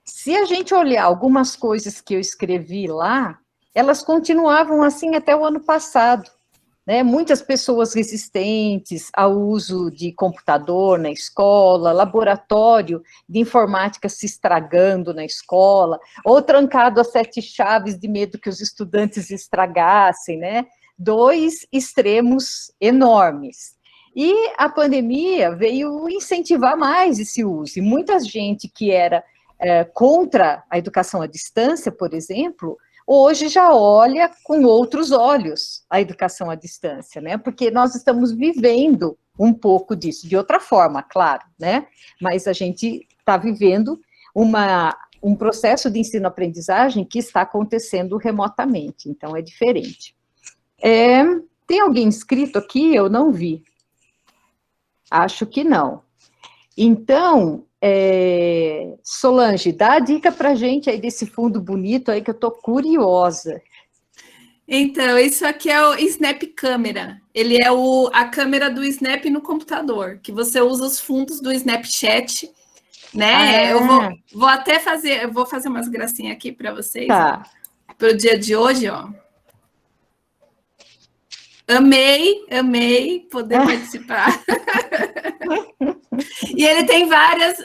Se a gente olhar algumas coisas que eu escrevi lá, elas continuavam assim até o ano passado, né? Muitas pessoas resistentes ao uso de computador na escola, laboratório de informática se estragando na escola, ou trancado a 7 chaves de medo que os estudantes estragassem, né? 2 extremos enormes. E a pandemia veio incentivar mais esse uso, e muita gente que era contra a educação à distância, por exemplo, hoje já olha com outros olhos a educação à distância, né? Porque nós estamos vivendo um pouco disso, de outra forma, claro, né? Mas a gente está vivendo um processo de ensino-aprendizagem que está acontecendo remotamente, então é diferente. Tem alguém inscrito aqui? Eu não vi. Acho que não. Então, Solange, dá a dica para a gente aí desse fundo bonito aí que eu estou curiosa. Então, isso aqui é o Snap Câmera. Ele é a câmera do Snap no computador, que você usa os fundos do Snapchat, né? Eu vou até fazer, eu vou fazer umas gracinhas aqui para vocês, tá, para o dia de hoje, ó. Amei poder participar. E ele tem várias,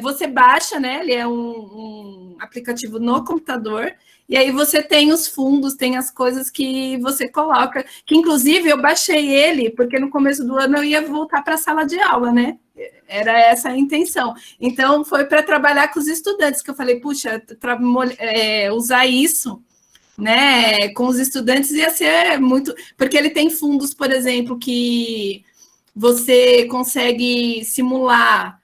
você baixa, né? Ele é um aplicativo no computador, e aí você tem os fundos, tem as coisas que você coloca, que inclusive eu baixei ele, porque no começo do ano eu ia voltar para a sala de aula, né? Era essa a intenção. Então, foi para trabalhar com os estudantes, que eu falei, puxa, usar isso, né, com os estudantes ia ser muito... Porque ele tem fundos, por exemplo, que você consegue simular,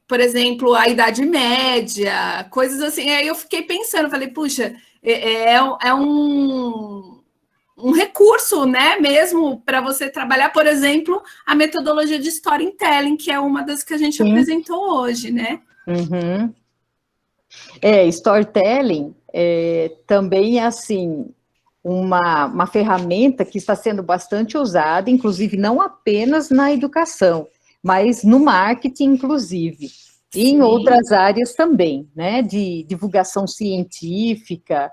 por exemplo, a Idade Média, coisas assim. Aí eu fiquei pensando, falei, puxa, é um recurso, né, mesmo para você trabalhar, por exemplo, a metodologia de storytelling, que é uma das que a gente apresentou hoje, né? Uhum. Storytelling também é, assim, uma ferramenta que está sendo bastante usada, inclusive não apenas na educação, mas no marketing, inclusive. E em outras áreas também, né, de divulgação científica,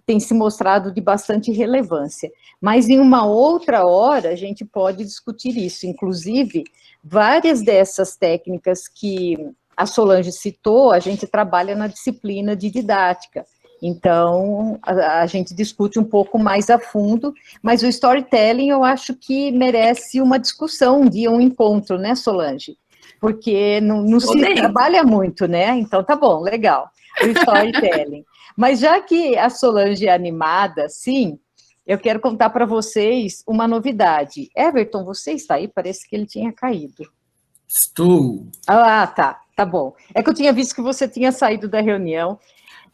tem se mostrado de bastante relevância. Mas em uma outra hora a gente pode discutir isso. Inclusive, várias dessas técnicas que a Solange citou, a gente trabalha na disciplina de didática. Então, a gente discute um pouco mais a fundo, mas o storytelling eu acho que merece uma discussão, um encontro, né, Solange? Porque não se trabalha muito, né? Então, tá bom, legal, o storytelling. Mas já que a Solange é animada, sim, eu quero contar para vocês uma novidade. Everton, você está aí? Parece que ele tinha caído. Estou. Ah, tá bom. É que eu tinha visto que você tinha saído da reunião.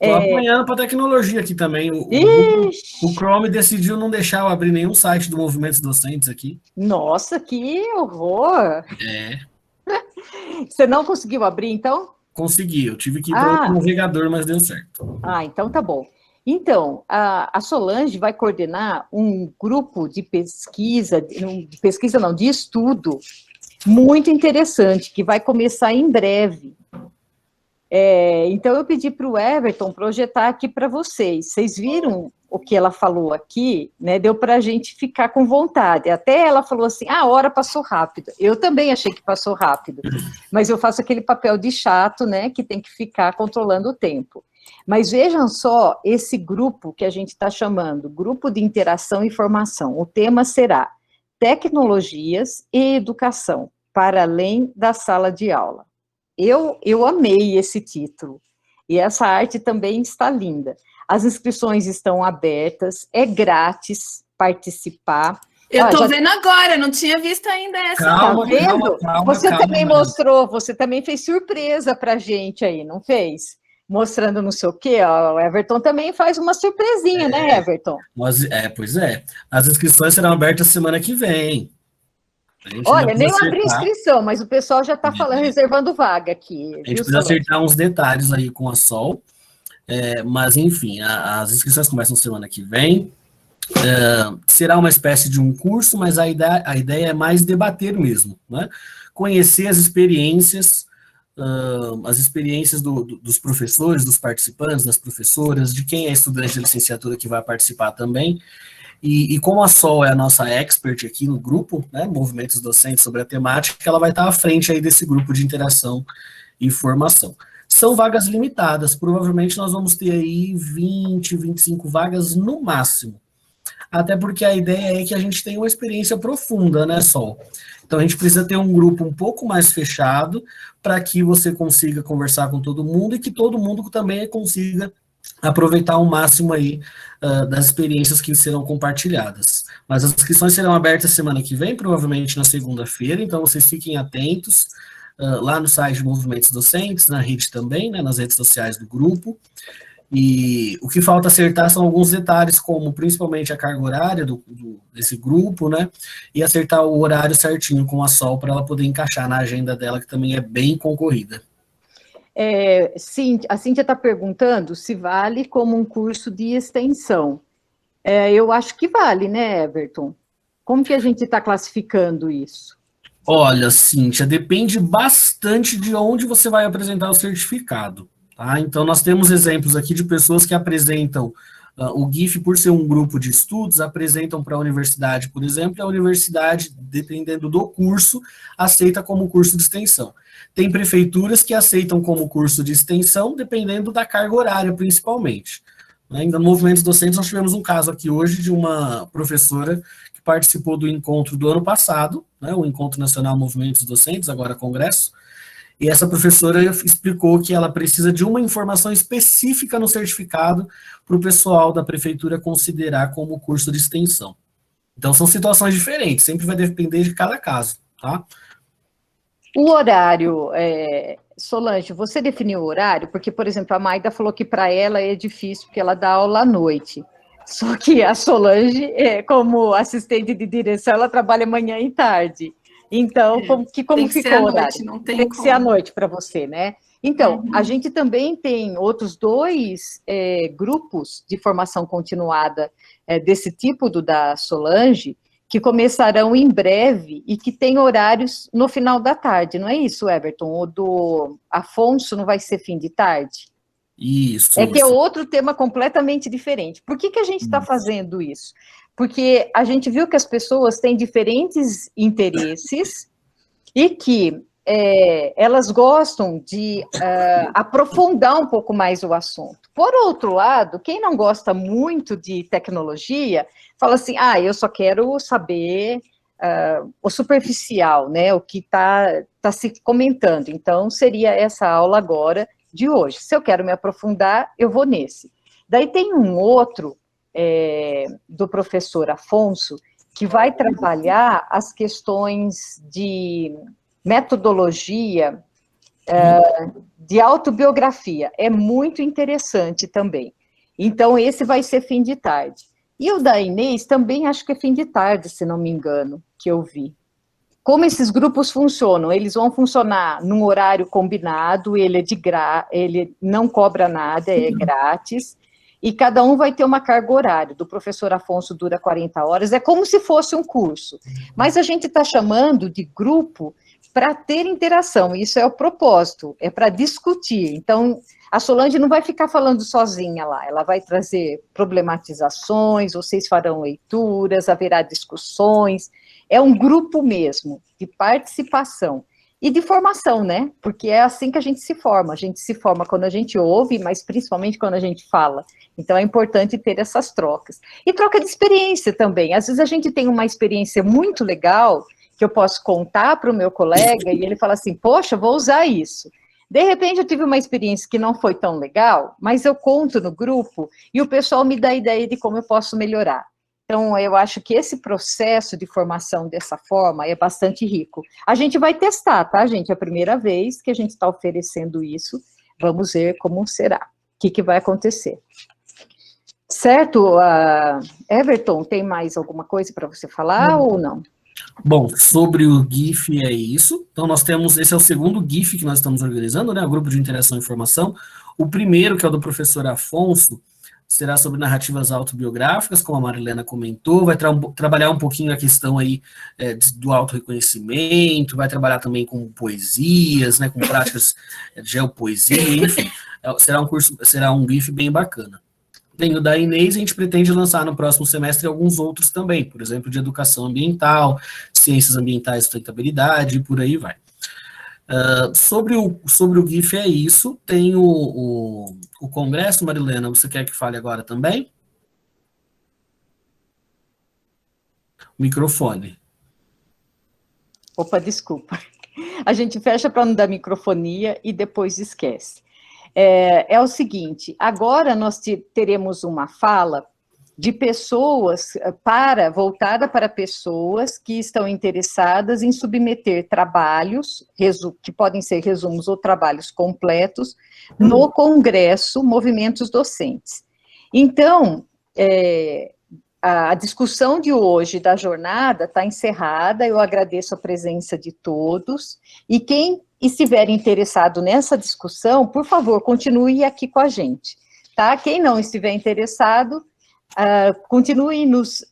Estou apanhando para tecnologia aqui também. O Chrome decidiu não deixar eu abrir nenhum site do Movimentos Docentes aqui. Nossa, que horror! Você não conseguiu abrir, então? Consegui, eu tive que ir para o navegador, mas deu certo. Então tá bom. Então, a Solange vai coordenar um grupo de pesquisa, de estudo, muito interessante, que vai começar em breve. Então, eu pedi para o Everton projetar aqui para vocês. Vocês viram o que ela falou aqui, né? Deu para a gente ficar com vontade. Até ela falou assim, a hora passou rápido. Eu também achei que passou rápido, mas eu faço aquele papel de chato, né? Que tem que ficar controlando o tempo. Mas vejam só esse grupo que a gente está chamando, Grupo de Interação e Formação. O tema será Tecnologias e Educação, para além da sala de aula. Eu amei esse título, e essa arte também está linda. As inscrições estão abertas, é grátis participar. Eu estou vendo agora, não tinha visto ainda essa. Calma, tá vendo? Você também calma. mostrou, você também fez surpresa para a gente aí, não fez? Mostrando não sei o quê, ó, o Everton também faz uma surpresinha, né, Everton? Pois é. As inscrições serão abertas semana que vem. Olha, nem abri inscrição, mas o pessoal já está falando, reservando vaga aqui. A gente precisa acertar uns detalhes aí com a Sol, mas enfim, as inscrições começam semana que vem. Será uma espécie de um curso, mas a ideia é mais debater mesmo, né? Conhecer as experiências dos professores, dos participantes, das professoras, de quem é estudante de licenciatura que vai participar também. E como a Sol é a nossa expert aqui no grupo, né, Movimentos Docentes sobre a temática, ela vai estar à frente aí desse grupo de interação e formação. São vagas limitadas, provavelmente nós vamos ter aí 20, 25 vagas no máximo. Até porque a ideia é que a gente tenha uma experiência profunda, né, Sol? Então a gente precisa ter um grupo um pouco mais fechado para que você consiga conversar com todo mundo e que todo mundo também consiga aproveitar ao máximo aí das experiências que serão compartilhadas. Mas as inscrições serão abertas semana que vem, provavelmente na segunda-feira, então vocês fiquem atentos lá no site de Movimentos Docentes, na rede também, né, nas redes sociais do grupo. E o que falta acertar são alguns detalhes, como principalmente a carga horária desse grupo, né, e acertar o horário certinho com a Sol para ela poder encaixar na agenda dela, que também é bem concorrida. A Cíntia está perguntando se vale como um curso de extensão. Eu acho que vale, né, Everton? Como que a gente está classificando isso? Olha, Cíntia, depende bastante de onde você vai apresentar o certificado. Tá? Então, nós temos exemplos aqui de pessoas que apresentam o GIF, por ser um grupo de estudos, apresentam para a universidade, por exemplo, e a universidade, dependendo do curso, aceita como curso de extensão. Tem prefeituras que aceitam como curso de extensão, dependendo da carga horária, principalmente. Ainda no Movimentos Docentes, nós tivemos um caso aqui hoje de uma professora que participou do encontro do ano passado, né, o Encontro Nacional Movimentos Docentes, agora Congresso, e essa professora explicou que ela precisa de uma informação específica no certificado para o pessoal da prefeitura considerar como curso de extensão. Então, são situações diferentes, sempre vai depender de cada caso, tá? O horário, Solange, você definiu o horário? Porque, por exemplo, a Maida falou que para ela é difícil, porque ela dá aula à noite. Só que a Solange, como assistente de direção, ela trabalha manhã e tarde. Então, como ficou o horário? Tem que ser à noite para você, né? Então, a gente também tem outros 2 grupos de formação continuada desse tipo da Solange, que começarão em breve e que tem horários no final da tarde, não é isso, Everton? O do Afonso não vai ser fim de tarde? Isso. É que é outro tema completamente diferente. Por que a gente está fazendo isso? Porque a gente viu que as pessoas têm diferentes interesses e que elas gostam de aprofundar um pouco mais o assunto. Por outro lado, quem não gosta muito de tecnologia, fala assim, eu só quero saber o superficial, né, o que está se comentando. Então, seria essa aula agora de hoje. Se eu quero me aprofundar, eu vou nesse. Daí tem um outro do professor Afonso, que vai trabalhar as questões de metodologia de autobiografia. É muito interessante também. Então, esse vai ser fim de tarde. E o da Inês também acho que é fim de tarde, se não me engano, que eu vi. Como esses grupos funcionam? Eles vão funcionar num horário combinado, ele não cobra nada, é grátis, e cada um vai ter uma carga horária. Do professor Afonso dura 40 horas, é como se fosse um curso. Mas a gente está chamando de grupo para ter interação, isso é o propósito, é para discutir. Então, a Solange não vai ficar falando sozinha lá, ela vai trazer problematizações, vocês farão leituras, haverá discussões, é um grupo mesmo, de participação e de formação, né? Porque é assim que a gente se forma quando a gente ouve, mas principalmente quando a gente fala. Então, é importante ter essas trocas. E troca de experiência também, às vezes a gente tem uma experiência muito legal, que eu posso contar para o meu colega, e ele fala assim, poxa, vou usar isso. De repente, eu tive uma experiência que não foi tão legal, mas eu conto no grupo, e o pessoal me dá ideia de como eu posso melhorar. Então, eu acho que esse processo de formação dessa forma é bastante rico. A gente vai testar, tá, gente? É a primeira vez que a gente está oferecendo isso, vamos ver como será, o que vai acontecer. Certo, Everton, tem mais alguma coisa para você falar ou não? Bom, sobre o GIF é isso. Então, esse é o segundo GIF que nós estamos organizando, né? O Grupo de Interação e Informação. O primeiro, que é o do professor Afonso, será sobre narrativas autobiográficas, como a Marilena comentou, vai trabalhar um pouquinho a questão aí do autorreconhecimento, vai trabalhar também com poesias, né? Com práticas de geopoesia, enfim. Será um GIF bem bacana. Tem o da Inês, a gente pretende lançar no próximo semestre alguns outros também, por exemplo, de educação ambiental, ciências ambientais e sustentabilidade, e por aí vai. Sobre o GIF é isso, tem o congresso, Marilena, você quer que fale agora também? Microfone. Opa, desculpa. A gente fecha para não dar microfonia e depois esquece. É o seguinte, agora nós teremos uma fala de pessoas, voltada para pessoas que estão interessadas em submeter trabalhos, que podem ser resumos ou trabalhos completos, no Congresso Movimentos Docentes. Então, a discussão de hoje da jornada está encerrada, eu agradeço a presença de todos, e quem estiver interessado nessa discussão, por favor, continue aqui com a gente, tá? Quem não estiver interessado, continue nos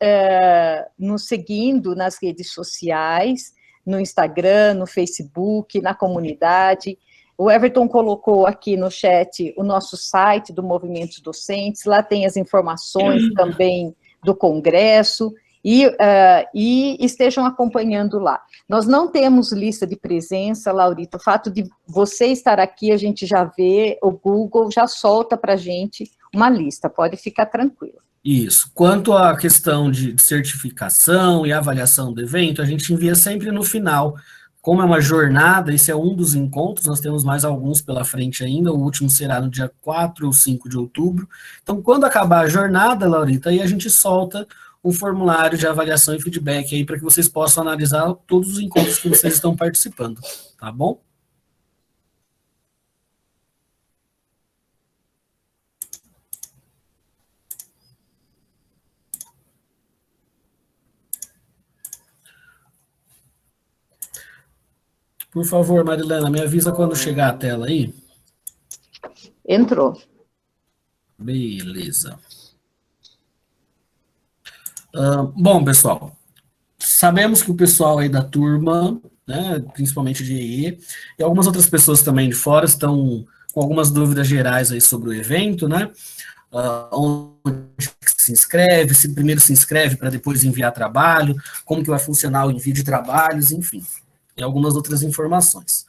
seguindo nas redes sociais, no Instagram, no Facebook, na comunidade. O Everton colocou aqui no chat o nosso site do Movimentos Docentes, lá tem as informações também do Congresso, e estejam acompanhando lá. Nós não temos lista de presença, Laurita, o fato de você estar aqui, a gente já vê, o Google já solta para a gente uma lista, pode ficar tranquilo. Isso. Quanto à questão de certificação e avaliação do evento, a gente envia sempre no final. Como é uma jornada, esse é um dos encontros, nós temos mais alguns pela frente ainda, o último será no dia 4 ou 5 de outubro. Então, quando acabar a jornada, Laurita, aí a gente solta um formulário de avaliação e feedback aí para que vocês possam analisar todos os encontros que vocês estão participando, tá bom? Por favor, Marilena, me avisa quando chegar a tela aí. Entrou. Beleza. Bom, pessoal, Sabemos que o pessoal aí da turma, né, principalmente de EE, e algumas outras pessoas também de fora estão com algumas dúvidas gerais aí sobre o evento, né? Onde se inscreve, se primeiro se inscreve para depois enviar trabalho, como que vai funcionar o envio de trabalhos, enfim, e algumas outras informações.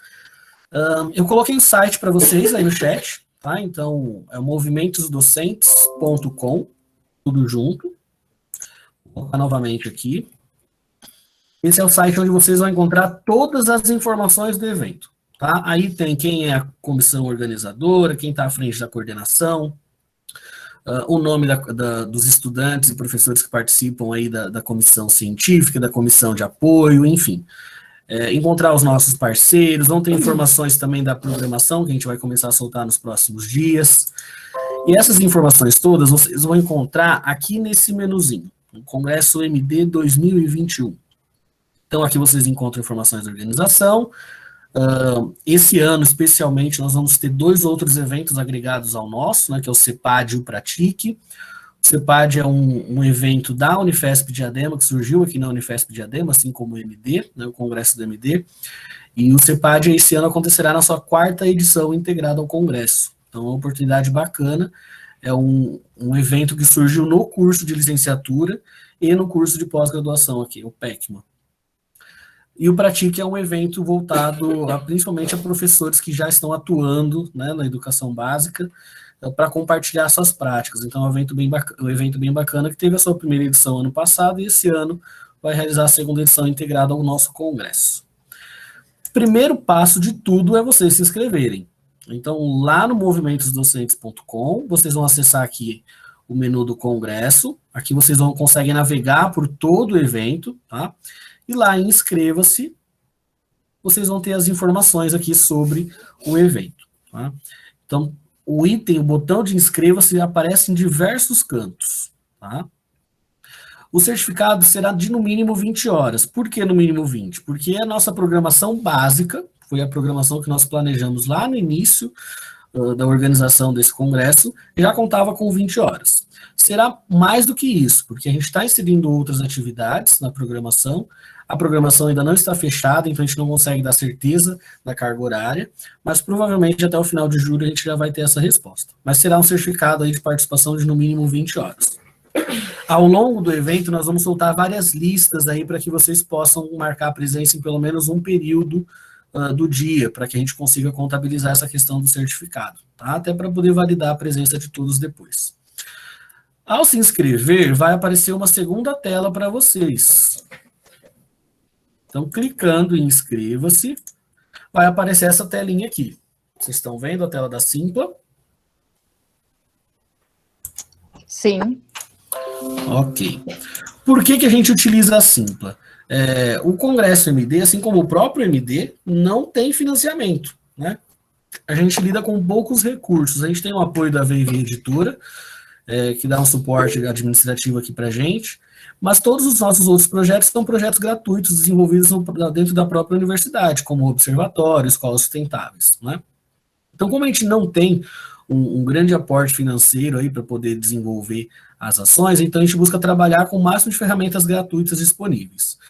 Eu coloquei o site para vocês aí no chat, tá? Então, é movimentosdocentes.com, tudo junto. Vou colocar novamente aqui. Esse é o site onde vocês vão encontrar todas as informações do evento, tá? Aí tem quem é a comissão organizadora, quem está à frente da coordenação, o nome dos estudantes e professores que participam aí da comissão científica, da comissão de apoio, enfim. Encontrar os nossos parceiros, vão ter informações também da programação, que a gente vai começar a soltar nos próximos dias. E essas informações todas vocês vão encontrar aqui nesse menuzinho, no Congresso MD 2021. Então, aqui vocês encontram informações da organização. Esse ano, especialmente, nós vamos ter 2 outros eventos agregados ao nosso, né, que é o CEPAD e o Pratique. O CEPAD é um evento da Unifesp Diadema, que surgiu aqui na Unifesp Diadema, assim como o MD, né, o Congresso do MD. E o CEPAD, esse ano, acontecerá na sua 4ª edição integrada ao Congresso. Então, é uma oportunidade bacana. É um evento que surgiu no curso de licenciatura e no curso de pós-graduação aqui, o PECMA. E o Pratique é um evento voltado principalmente a professores que já estão atuando, né, na educação básica, para compartilhar suas práticas. Então é um evento bem bacana que teve a sua primeira edição ano passado e esse ano vai realizar a 2ª edição integrada ao nosso congresso. Primeiro passo de tudo é vocês se inscreverem. Então lá no movimentosdocentes.com, vocês vão acessar aqui o menu do congresso, aqui vocês conseguem navegar por todo o evento, tá? E lá em inscreva-se, vocês vão ter as informações aqui sobre o evento, tá? Então, o botão de inscreva-se aparece em diversos cantos, tá? O certificado será de no mínimo 20 horas. Por que no mínimo 20? Porque a nossa programação básica, foi a programação que nós planejamos lá no início da organização desse congresso, já contava com 20 horas. Será mais do que isso, porque a gente está inserindo outras atividades na programação. A programação ainda não está fechada, então a gente não consegue dar certeza da carga horária, mas provavelmente até o final de julho a gente já vai ter essa resposta. Mas será um certificado aí de participação de no mínimo 20 horas. Ao longo do evento, nós vamos soltar várias listas aí para que vocês possam marcar presença em pelo menos um período do dia, para que a gente consiga contabilizar essa questão do certificado, tá? Até para poder validar a presença de todos depois. Ao se inscrever, vai aparecer uma segunda tela para vocês. Então, clicando em inscreva-se, vai aparecer essa telinha aqui. Vocês estão vendo a tela da Simpla? Sim. Ok. Por que a gente utiliza a Simpla? O Congresso MD, assim como o próprio MD, não tem financiamento, né? A gente lida com poucos recursos. A gente tem o apoio da VV Editora, que dá um suporte administrativo aqui para a gente, mas todos os nossos outros projetos são projetos gratuitos desenvolvidos dentro da própria universidade, como observatório, escolas sustentáveis, né? Então, como a gente não tem um grande aporte financeiro aí para poder desenvolver as ações, então a gente busca trabalhar com o máximo de ferramentas gratuitas disponíveis.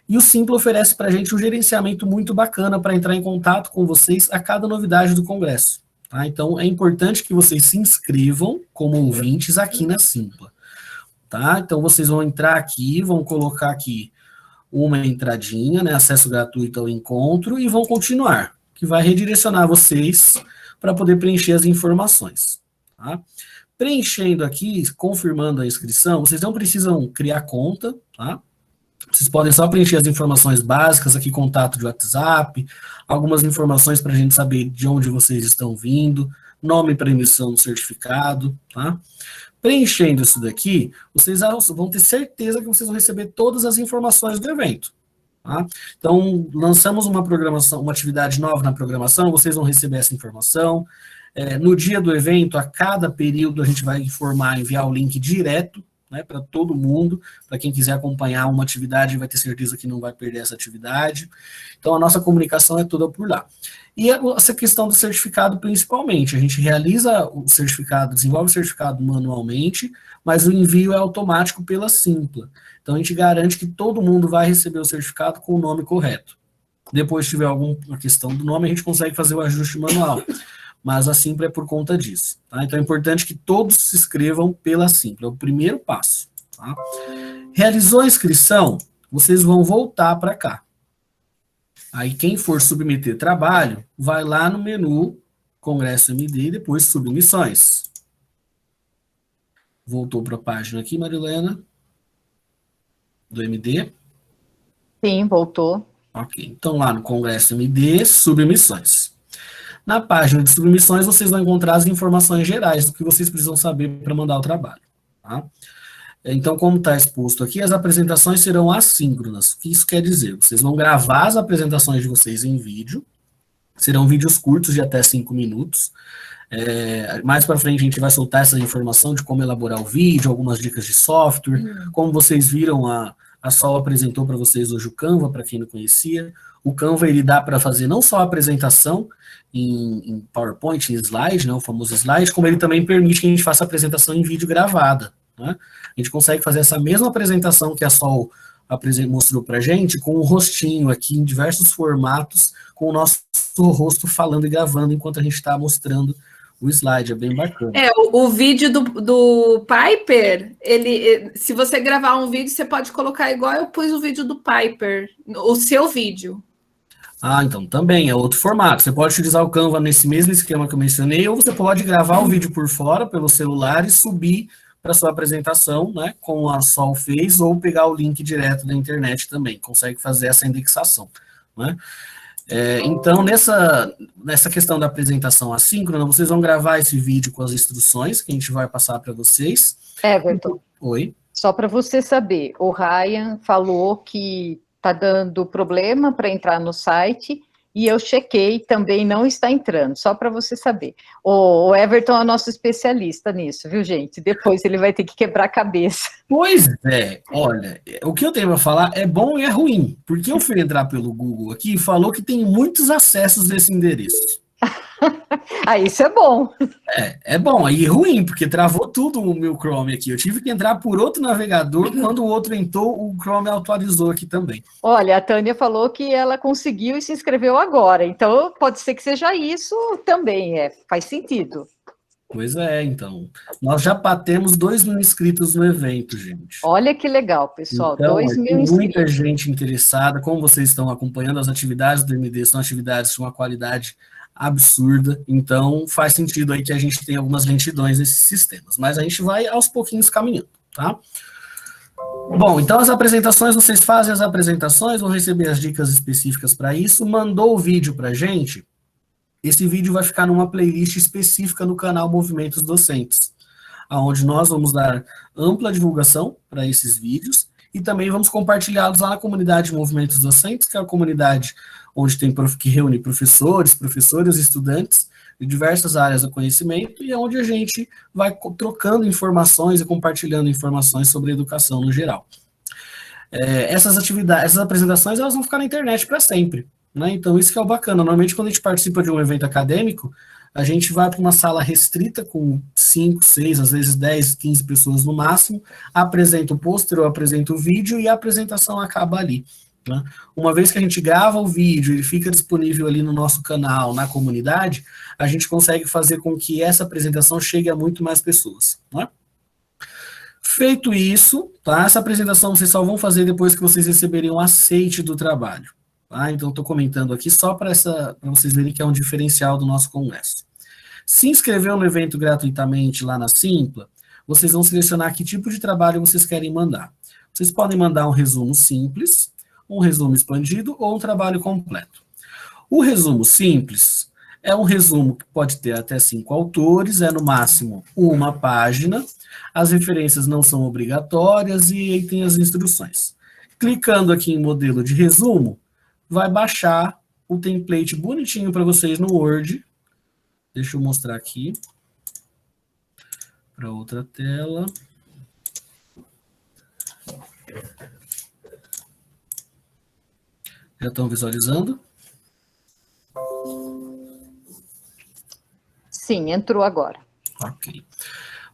E o Simpla oferece para a gente um gerenciamento muito bacana para entrar em contato com vocês a cada novidade do Congresso. Tá? Então, é importante que vocês se inscrevam como ouvintes aqui na Simpla. Tá? Então, vocês vão entrar aqui, vão colocar aqui uma entradinha, né, acesso gratuito ao encontro, e vão continuar, que vai redirecionar vocês para poder preencher as informações. Tá? Preenchendo aqui, confirmando a inscrição, vocês não precisam criar conta, tá? Vocês podem só preencher as informações básicas, aqui contato de WhatsApp, algumas informações para a gente saber de onde vocês estão vindo, nome para emissão do certificado, tá? Preenchendo isso daqui, vocês vão ter certeza que vocês vão receber todas as informações do evento, tá? Então, lançamos uma programação, uma atividade nova na programação, vocês vão receber essa informação. No dia do evento, a cada período, a gente vai enviar o link direto, né, para todo mundo, para quem quiser acompanhar uma atividade, vai ter certeza que não vai perder essa atividade. Então, a nossa comunicação é toda por lá. E essa questão do certificado, principalmente, a gente realiza o certificado, desenvolve o certificado manualmente, mas o envio é automático pela Simpla. Então, Então, a gente garante que todo mundo vai receber o certificado com o nome correto. Depois, se tiver alguma questão do nome, a gente consegue fazer o ajuste manual. Mas a Simpla é por conta disso. Tá? Então, é importante que todos se inscrevam pela Simpla. É o primeiro passo. Tá? Realizou a inscrição, vocês vão voltar para cá. Aí, quem for submeter trabalho, vai lá no menu Congresso MD e depois Submissões. Voltou para a página aqui, Marilena, do MD. Sim, voltou. Ok, então lá no Congresso MD, Submissões. Na página de submissões, vocês vão encontrar as informações gerais do que vocês precisam saber para mandar o trabalho. Tá? Então, como está exposto aqui, as apresentações serão assíncronas. O que isso quer dizer? Vocês vão gravar as apresentações de vocês em vídeo, serão vídeos curtos de até 5 minutos. Mais para frente a gente vai soltar essa informação de como elaborar o vídeo, algumas dicas de software. Como vocês viram, a Sol apresentou para vocês hoje o Canva, para quem não conhecia. O Canva, ele dá para fazer não só a apresentação em PowerPoint, em slide, né, o famoso slide, como ele também permite que a gente faça a apresentação em vídeo gravada. Né? A gente consegue fazer essa mesma apresentação que a Sol mostrou para a gente, com o rostinho aqui em diversos formatos, com o nosso rosto falando e gravando enquanto a gente está mostrando o slide, é bem bacana. O vídeo do Piper, se você gravar um vídeo, você pode colocar igual eu pus o vídeo do Piper, o seu vídeo. Ah, então também é outro formato. Você pode utilizar o Canva nesse mesmo esquema que eu mencionei, ou você pode gravar o vídeo por fora, pelo celular, e subir para sua apresentação, né, como a Sol fez, ou pegar o link direto da internet também, consegue fazer essa indexação, né? Então, nessa questão da apresentação assíncrona, vocês vão gravar esse vídeo com as instruções que a gente vai passar para vocês. Everton. Oi. Só para você saber, o Ryan falou que está dando problema para entrar no site, e eu chequei, também não está entrando, só para você saber. O Everton é o nosso especialista nisso, viu, gente? Depois ele vai ter que quebrar a cabeça. Pois é, olha, o que eu tenho para falar é bom e é ruim, porque eu fui entrar pelo Google aqui e falou que tem muitos acessos desse endereço. Isso é bom. É bom, e ruim, porque travou tudo o meu Chrome aqui. Eu tive que entrar por outro navegador, quando o outro entrou, o Chrome atualizou aqui também. Olha, a Tânia falou que ela conseguiu e se inscreveu agora, então pode ser que seja isso também, faz sentido. Pois é, então. Nós já batemos 2.000 inscritos no evento, gente. Olha que legal, pessoal, então, 2.000 inscritos. Muita gente interessada, como vocês estão acompanhando as atividades do MD, são atividades de uma qualidade absurda, então faz sentido aí que a gente tem algumas lentidões nesses sistemas, mas a gente vai aos pouquinhos caminhando, tá? Bom, então as apresentações, vocês fazem as apresentações, vão receber as dicas específicas para isso, mandou o vídeo para a gente, esse vídeo vai ficar numa playlist específica no canal Movimentos Docentes, onde nós vamos dar ampla divulgação para esses vídeos, e também vamos compartilhá-los lá na comunidade Movimentos Docentes, que é a comunidade onde tem que reúne professores, professoras e estudantes de diversas áreas do conhecimento, e é onde a gente vai trocando informações e compartilhando informações sobre educação no geral. Essas atividades, essas apresentações, elas vão ficar na internet para sempre, né? Então isso que é o bacana. Normalmente, quando a gente participa de um evento acadêmico, a gente vai para uma sala restrita com 5, 6, às vezes 10, 15 pessoas no máximo, apresenta o pôster ou apresenta o vídeo e a apresentação acaba ali. Né? Uma vez que a gente grava o vídeo, ele fica disponível ali no nosso canal, na comunidade, a gente consegue fazer com que essa apresentação chegue a muito mais pessoas. Né? Feito isso, tá? Essa apresentação vocês só vão fazer depois que vocês receberem o aceite do trabalho. Tá? Então, estou comentando aqui só para vocês verem que é um diferencial do nosso congresso. Se inscrever no evento gratuitamente lá na Simpla, vocês vão selecionar que tipo de trabalho vocês querem mandar. Vocês podem mandar um resumo simples, um resumo expandido ou um trabalho completo. O resumo simples é um resumo que pode ter até 5 autores, é no máximo uma página, as referências não são obrigatórias e aí tem as instruções. Clicando aqui em modelo de resumo, vai baixar o template bonitinho para vocês no Word. Deixa eu mostrar aqui para outra tela. Já estão visualizando? Sim, entrou agora. Ok.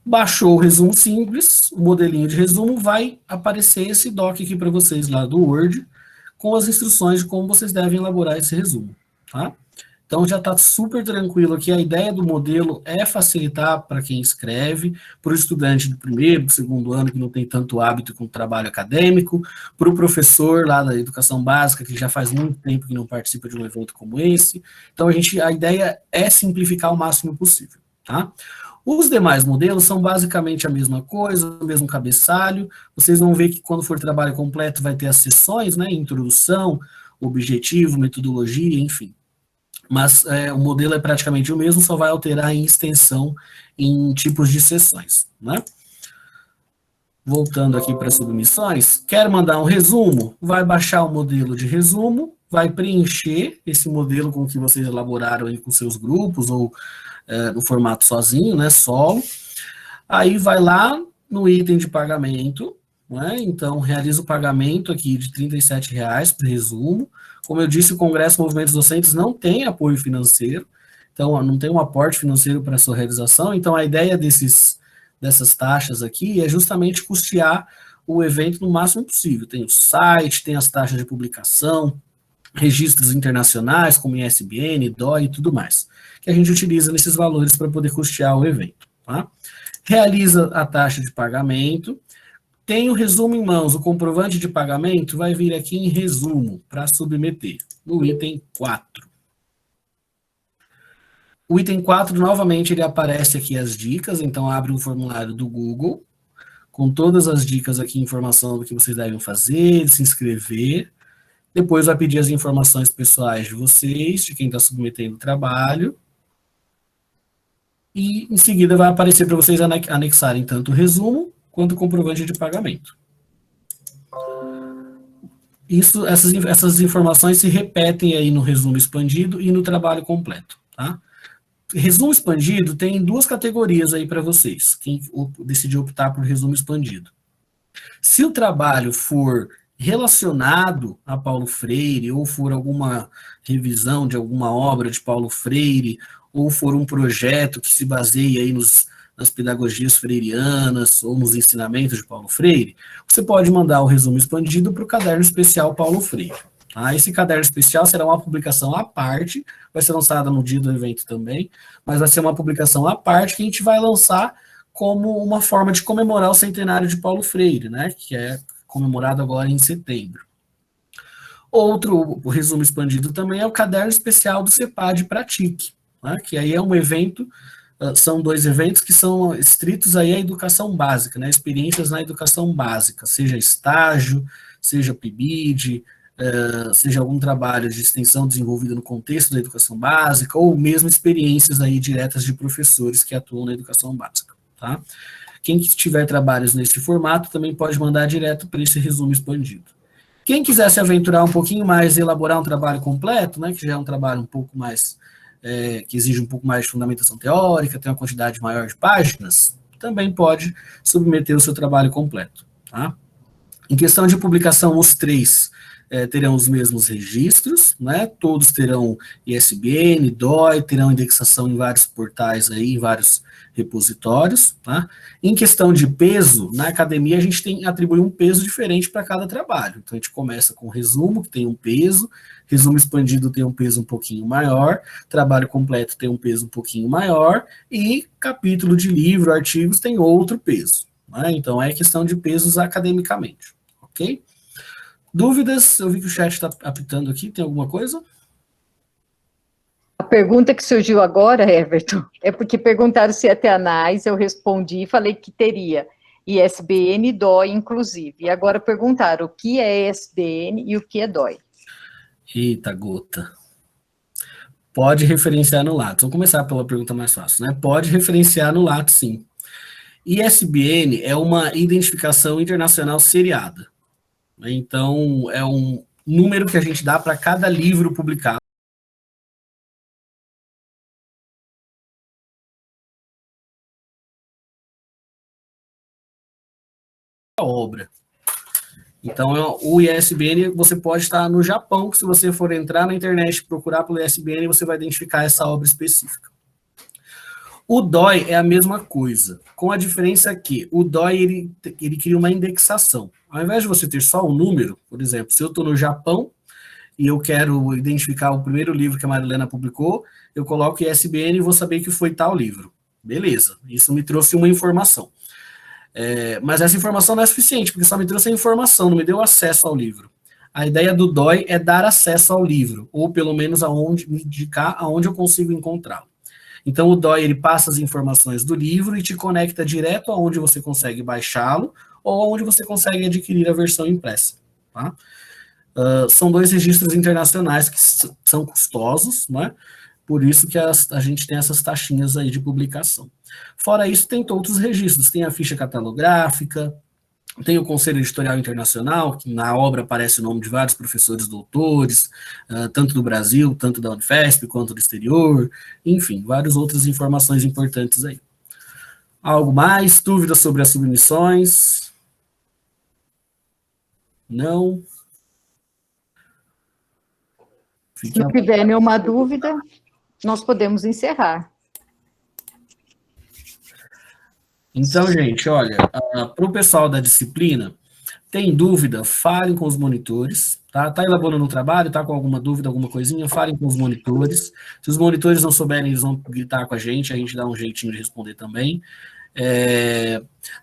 Baixou o resumo simples, o modelinho de resumo, vai aparecer esse doc aqui para vocês lá do Word, com as instruções de como vocês devem elaborar esse resumo, tá? Então já está super tranquilo aqui, a ideia do modelo é facilitar para quem escreve, para o estudante do primeiro, do segundo ano que não tem tanto hábito com o trabalho acadêmico, para o professor lá da educação básica que já faz muito tempo que não participa de um evento como esse. Então a ideia é simplificar o máximo possível, tá? Os demais modelos são basicamente a mesma coisa, o mesmo cabeçalho. Vocês vão ver que quando for trabalho completo vai ter as seções, né? Introdução, objetivo, metodologia, enfim. Mas o modelo é praticamente o mesmo, só vai alterar em extensão em tipos de sessões, né? Voltando aqui para submissões, quer mandar um resumo? Vai baixar o modelo de resumo, vai preencher esse modelo com o que vocês elaboraram aí com seus grupos, ou no formato sozinho, né, solo. Aí vai lá no item de pagamento, né, então realiza o pagamento aqui de R$ 37,00 para o resumo. Como eu disse, o Congresso Movimentos Docentes não tem apoio financeiro, então não tem um aporte financeiro para a sua realização, então a ideia dessas taxas aqui é justamente custear o evento no máximo possível. Tem o site, tem as taxas de publicação, registros internacionais, como ISBN, DOI e tudo mais, que a gente utiliza nesses valores para poder custear o evento, tá? Realiza a taxa de pagamento, tem o resumo em mãos, o comprovante de pagamento vai vir aqui em resumo, para submeter, no item 4. O item 4, novamente, ele aparece aqui as dicas, então abre um formulário do Google, com todas as dicas aqui, informação do que vocês devem fazer, se inscrever. Depois vai pedir as informações pessoais de vocês, de quem está submetendo o trabalho. E, em seguida, vai aparecer para vocês anexarem tanto o resumo, quanto o comprovante de pagamento. Essas informações se repetem aí no resumo expandido e no trabalho completo, tá? Resumo expandido tem duas categorias aí para vocês, quem decidiu optar por resumo expandido. Se o trabalho for relacionado a Paulo Freire, ou for alguma revisão de alguma obra de Paulo Freire, ou for um projeto que se baseia aí nas pedagogias freirianas, ou nos ensinamentos de Paulo Freire, você pode mandar o resumo expandido para o caderno especial Paulo Freire. Tá? Esse caderno especial será uma publicação à parte, vai ser lançada no dia do evento também, mas vai ser uma publicação à parte que a gente vai lançar como uma forma de comemorar o centenário de Paulo Freire, né, que é comemorado agora em setembro. Outro resumo expandido também é o caderno especial do CEPAD Pratique, né, que aí é um evento, são dois eventos que são estritos aí à educação básica, né, experiências na educação básica, seja estágio, seja PIBID, seja algum trabalho de extensão desenvolvido no contexto da educação básica, ou mesmo experiências aí diretas de professores que atuam na educação básica, tá? Quem tiver trabalhos nesse formato também pode mandar direto para esse resumo expandido. Quem quiser se aventurar um pouquinho mais e elaborar um trabalho completo, né, que já é um trabalho um pouco mais, que exige um pouco mais de fundamentação teórica, tem uma quantidade maior de páginas, também pode submeter o seu trabalho completo, tá? Em questão de publicação, os três terão os mesmos registros, né? Todos terão ISBN, DOI, terão indexação em vários portais aí, em vários repositórios, tá? Em questão de peso, na academia a gente atribui um peso diferente para cada trabalho. Então a gente começa com resumo, que tem um peso, resumo expandido tem um peso um pouquinho maior, trabalho completo tem um peso um pouquinho maior, e capítulo de livro, artigos tem outro peso, né? Então é questão de pesos academicamente, ok? Dúvidas? Eu vi que o chat está apitando aqui, tem alguma coisa? A pergunta que surgiu agora, Everton, é porque perguntaram se ia ter anais, eu respondi e falei que teria ISBN e DOI, inclusive. E agora perguntaram o que é ISBN e o que é DOI. Eita, gota. Pode referenciar no Lattes. Vamos começar pela pergunta mais fácil, né? Pode referenciar no Lattes, sim. ISBN é uma identificação internacional seriada. Então, é um número que a gente dá para cada livro publicado. A obra. Então, o ISBN, você pode estar no Japão, que se você for entrar na internet e procurar pelo ISBN, você vai identificar essa obra específica. O DOI é a mesma coisa, com a diferença que o DOI ele cria uma indexação. Ao invés de você ter só um número, por exemplo, se eu estou no Japão e eu quero identificar o primeiro livro que a Marilena publicou, eu coloco ISBN e vou saber que foi tal livro. Beleza, isso me trouxe uma informação. Mas essa informação não é suficiente, porque só me trouxe a informação, não me deu acesso ao livro. A ideia do DOI é dar acesso ao livro, ou pelo menos me indicar aonde eu consigo encontrá-lo. Então, o DOI ele passa as informações do livro e te conecta direto aonde você consegue baixá-lo ou aonde você consegue adquirir a versão impressa. Tá? São 2 registros internacionais que são custosos, né? Por isso que a gente tem essas taxinhas aí de publicação. Fora isso, tem outros registros, tem a ficha catalográfica, tem o Conselho Editorial Internacional, que na obra aparece o nome de vários professores doutores, tanto do Brasil, tanto da Unifesp, quanto do exterior, enfim, várias outras informações importantes aí. Algo mais? Dúvidas sobre as submissões? Não? Se não tiver nenhuma dúvida, nós podemos encerrar. Então, gente, olha, para o pessoal da disciplina, tem dúvida, falem com os monitores, tá? Tá elaborando o trabalho, tá com alguma dúvida, alguma coisinha, falem com os monitores. Se os monitores não souberem, eles vão gritar com a gente dá um jeitinho de responder também.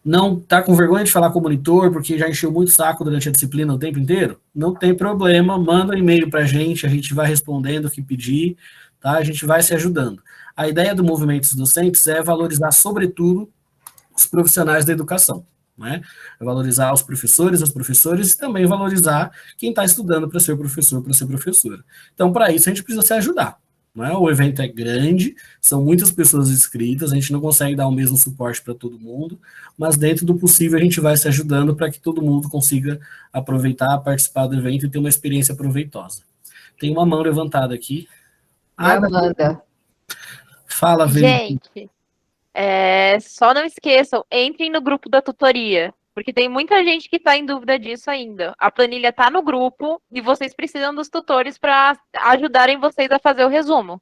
Não tá com vergonha de falar com o monitor, porque já encheu muito saco durante a disciplina o tempo inteiro? Não tem problema, manda um e-mail para a gente vai respondendo o que pedir, tá? A gente vai se ajudando. A ideia do Movimentos Docentes é valorizar, sobretudo, os profissionais da educação, né? Valorizar os professores, as professoras e também valorizar quem está estudando para ser professor, para ser professora. Então, para isso, a gente precisa se ajudar, né? O evento é grande, são muitas pessoas inscritas, a gente não consegue dar o mesmo suporte para todo mundo, mas dentro do possível a gente vai se ajudando para que todo mundo consiga aproveitar, participar do evento e ter uma experiência proveitosa. Tem uma mão levantada aqui. Amanda. Fala, Vê. Gente, só não esqueçam, entrem no grupo da tutoria, porque tem muita gente que está em dúvida disso ainda. A planilha está no grupo e vocês precisam dos tutores para ajudarem vocês a fazer o resumo.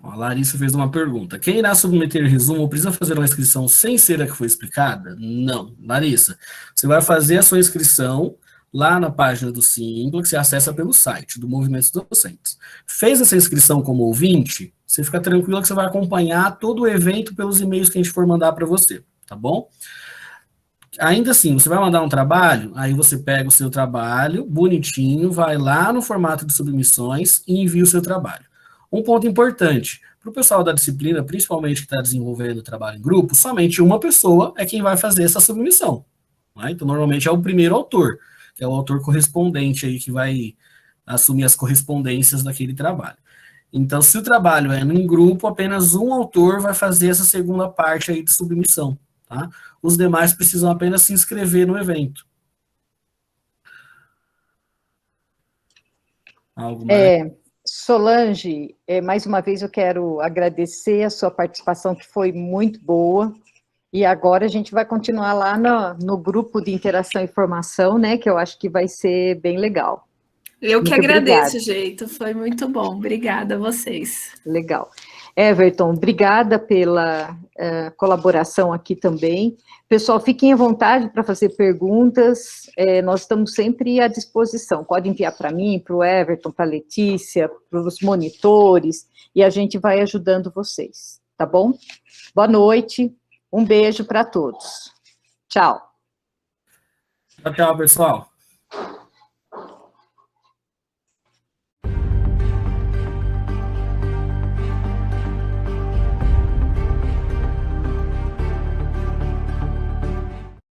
A Larissa fez uma pergunta. Quem irá submeter o resumo precisa fazer uma inscrição sem ser a que foi explicada? Não. Larissa, você vai fazer a sua inscrição lá na página do Simpla, que você acessa pelo site do Movimentos Docentes. Fez essa inscrição como ouvinte, você fica tranquilo que você vai acompanhar todo o evento pelos e-mails que a gente for mandar para você, tá bom? Ainda assim, você vai mandar um trabalho, aí você pega o seu trabalho, bonitinho, vai lá no formato de submissões e envia o seu trabalho. Um ponto importante, para o pessoal da disciplina, principalmente que está desenvolvendo trabalho em grupo, somente uma pessoa é quem vai fazer essa submissão, né? Então, normalmente é o primeiro autor, que é o autor correspondente aí que vai assumir as correspondências daquele trabalho. Então, se o trabalho é em grupo, apenas um autor vai fazer essa segunda parte aí de submissão, tá? Os demais precisam apenas se inscrever no evento. Algo mais? Solange, mais uma vez eu quero agradecer a sua participação, que foi muito boa. E agora a gente vai continuar lá no grupo de interação e formação, né? Que eu acho que vai ser bem legal. Eu que agradeço, Jeito. Foi muito bom. Obrigada a vocês. Legal. Everton, obrigada pela colaboração aqui também. Pessoal, fiquem à vontade para fazer perguntas. Nós estamos sempre à disposição. Pode enviar para mim, para o Everton, para a Letícia, para os monitores, e a gente vai ajudando vocês, tá bom? Boa noite. Um beijo para todos. Tchau. Tchau, pessoal.